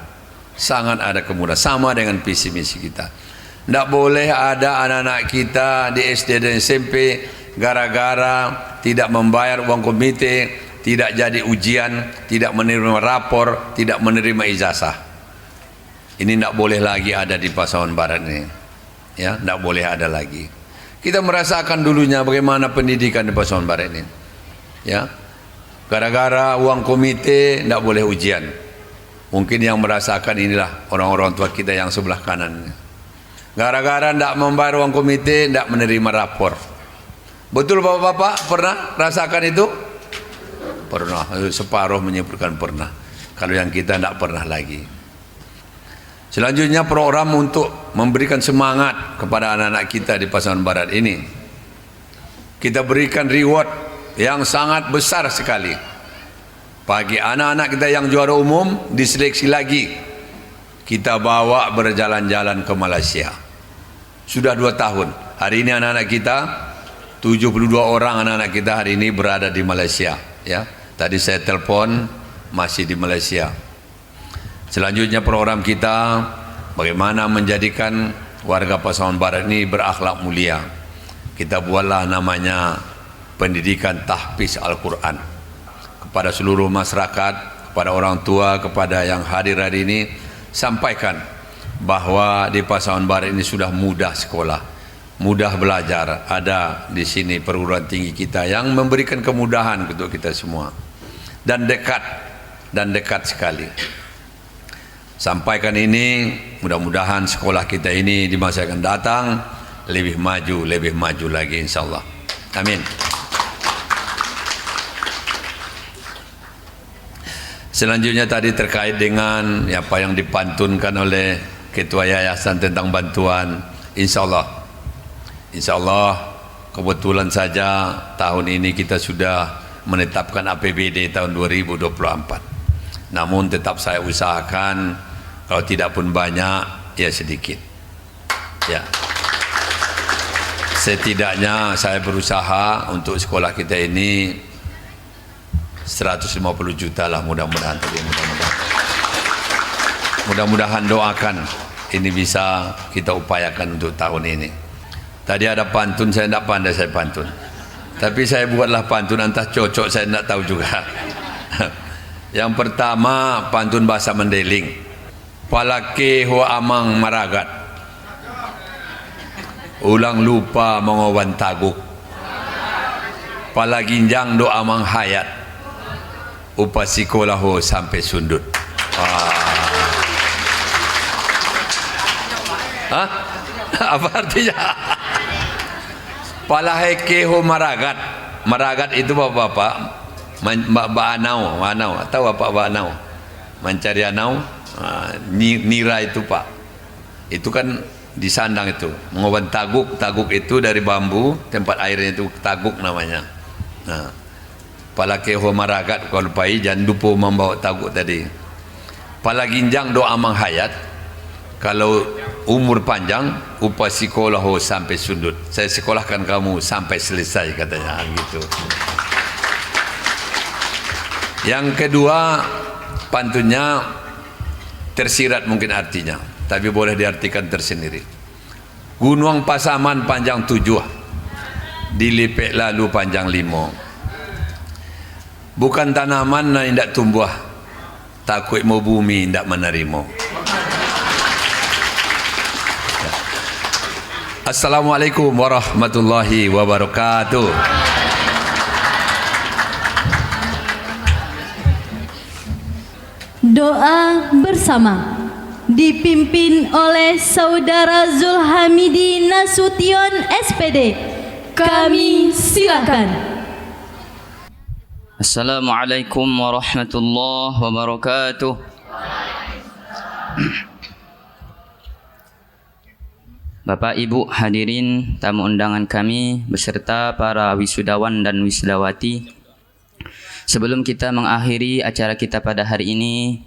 sama dengan visi misi kita. Tidak boleh ada anak-anak kita di SD dan SMP gara-gara tidak membayar uang komite, tidak jadi ujian, tidak menerima rapor, tidak menerima ijazah. Ini tidak boleh lagi ada di Pasaman Barat ini. Ya, tidak boleh ada lagi. Kita merasakan dulunya bagaimana pendidikan di Pasaman Barat ini. Ya, gara-gara uang komite tidak boleh ujian. Mungkin yang merasakan inilah orang-orang tua kita yang sebelah kanan. Gara-gara tidak membayar uang komite, tidak menerima rapor. Betul bapak-bapak pernah rasakan itu? Pernah, separuh menyebutkan pernah. Kalau yang kita tidak pernah lagi. Selanjutnya program untuk memberikan semangat kepada anak-anak kita di Pasaman Barat ini. Kita berikan reward yang sangat besar sekali. Bagi anak-anak kita yang juara umum, diseleksi lagi. Kita bawa berjalan-jalan ke Malaysia. Sudah 2 tahun. Hari ini anak-anak kita, 72 orang anak-anak kita hari ini berada di Malaysia. Ya, tadi saya telepon masih di Malaysia. Selanjutnya program kita bagaimana menjadikan warga Pasaman Barat ini berakhlak mulia. Kita buatlah namanya pendidikan tahfiz Al-Quran kepada seluruh masyarakat, kepada orang tua, kepada yang hadir hari ini. Sampaikan bahwa di Pasaman Barat ini sudah mudah sekolah, mudah belajar. Ada di sini perguruan tinggi kita yang memberikan kemudahan untuk kita semua dan dekat sekali. Sampaikan ini, mudah-mudahan sekolah kita ini di masa yang akan datang lebih maju lagi insyaallah. Amin. Selanjutnya tadi terkait dengan apa yang dipantunkan oleh Ketua Yayasan tentang bantuan. Insyaallah kebetulan saja tahun ini kita sudah menetapkan APBD tahun 2024. Namun tetap saya usahakan kalau tidak pun banyak ya sedikit. Ya. Setidaknya saya berusaha untuk sekolah kita ini 150 juta lah, mudah-mudahan doakan ini bisa kita upayakan untuk tahun ini. Tadi ada pantun, saya tidak pandai saya pantun, tapi saya buatlah pantun, entah cocok saya tidak tahu juga. Yang pertama pantun bahasa Mendeling, palake ho amang maragat, ulang lupa mengowan taguk, palaginjang do amang hayat, upasikolahu sampai sundut. Hah? Apa artinya? Palahekeho maragat. Maragat itu bapak-bapak Ba'anau, tahu apa Ba'anau? Mencari anau, nira itu pak. Itu kan disandang itu, mengoban taguk. Taguk itu dari bambu, tempat airnya itu taguk namanya. Nah, palakeho maragat kalau pai jangan lupa membawa taguk tadi. Palaginjang doa menghayat, kalau umur panjang upasikolahu sampai sundut. Saya sekolahkan kamu sampai selesai katanya gitu. Yang kedua pantunnya tersirat mungkin artinya, tapi boleh diartikan tersendiri. Gunung Pasaman panjang 7, dilipek lalu panjang 5. Bukan tanaman yang tidak tumbuh, takut mau bumi tidak menerima. Assalamualaikum warahmatullahi wabarakatuh. Doa bersama dipimpin oleh Saudara Zulhamidi Nasution SPD. Kami silakan. Assalamualaikum warahmatullahi wabarakatuh. Bapak Ibu hadirin tamu undangan kami beserta para wisudawan dan wisudawati. Sebelum kita mengakhiri acara kita pada hari ini,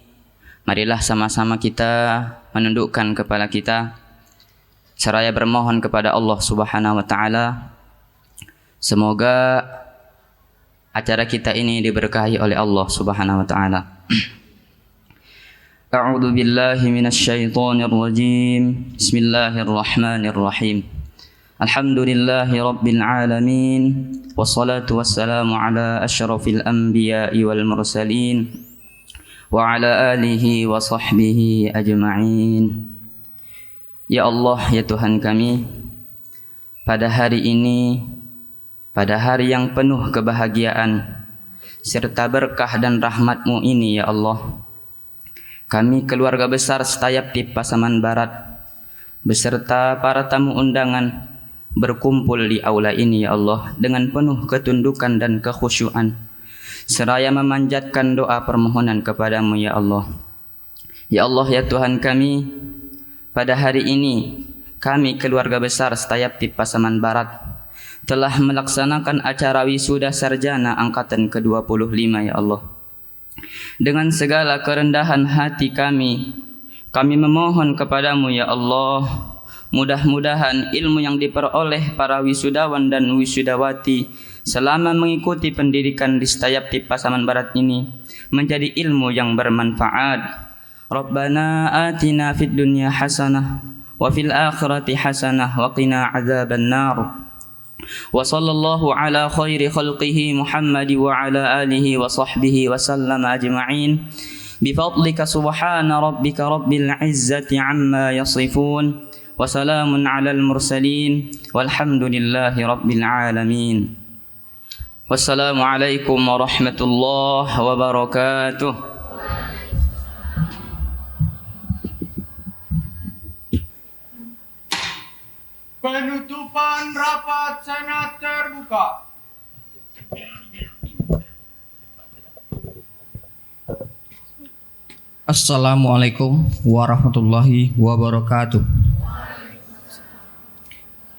marilah sama-sama kita menundukkan kepala kita seraya bermohon kepada Allah Subhanahu wa taala. Semoga acara kita ini diberkahi oleh Allah Subhanahu wa taala. أعوذ بالله من الشيطان الرجيم بسم الله الرحمن الرحيم الحمد لله رب العالمين والصلاة والسلام على أشرف الأنبياء والمرسلين وعلى آله وصحبه أجمعين. Ya Allah, ya Tuhan kami, pada hari ini, pada hari yang penuh kebahagiaan serta berkah dan rahmat-Mu ini, ya Allah, kami keluarga besar Stayaptip Pasaman Barat beserta para tamu undangan berkumpul di aula ini, ya Allah, dengan penuh ketundukan dan kekhusyuan seraya memanjatkan doa permohonan kepadamu, ya Allah. Ya Allah, ya Tuhan kami, pada hari ini kami keluarga besar Stayaptip Pasaman Barat telah melaksanakan acara wisuda sarjana angkatan ke-25, ya Allah. Dengan segala kerendahan hati kami memohon kepadamu, ya Allah, mudah-mudahan ilmu yang diperoleh para wisudawan dan wisudawati selama mengikuti pendidikan di Stayaptip Pasaman Barat ini menjadi ilmu yang bermanfaat. Rabbana atina fid dunya hasanah wa fil akhirati hasanah wa qina adzaban nar. Wa sallallahu ala khairi khalqihi Muhammad wa ala alihi wa sahbihi wa sallam ajma'in. Bifadlika subhana rabbika rabbil izzati amma yasifun. Wa salamun alal mursalin walhamdulillahi rabbil alamin. Wassalamualaikum warahmatullahi wabarakatuh. Penutupan rapat Senat terbuka. Assalamualaikum warahmatullahi wabarakatuh.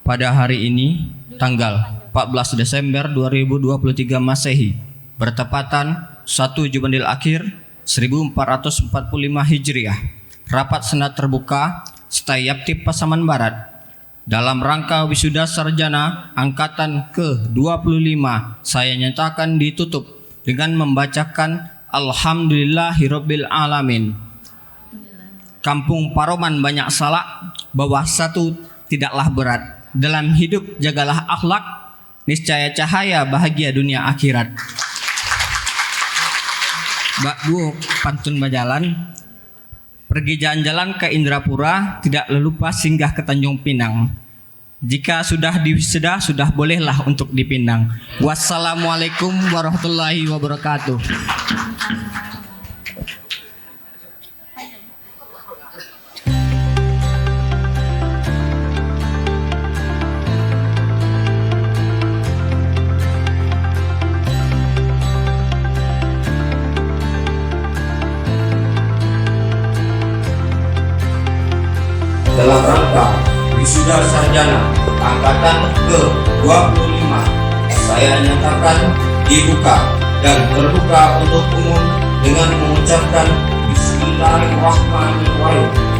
Pada hari ini, tanggal 14 Desember 2023 Masehi, bertepatan 1 Jumadil Akhir 1445 Hijriah, rapat Senat terbuka Stayaptip Pasaman Barat dalam rangka wisuda sarjana angkatan ke-25 saya nyatakan ditutup dengan membacakan Alhamdulillahirabbil alamin. Kampung Paroman banyak salah, bahwa satu tidaklah berat. Dalam hidup jagalah akhlak, niscaya cahaya bahagia dunia akhirat. Bak duo pantun bajalan, pergi jalan-jalan ke Indrapura, tidak lupa singgah ke Tanjung Pinang. Jika sudah diwisuda, sudah bolehlah untuk dipinang. Wassalamualaikum warahmatullahi wabarakatuh. Dalam rangka wisuda sarjana angkatan ke-25 saya nyatakan dibuka dan terbuka untuk umum dengan mengucapkan Bismillahirrahmanirrahim.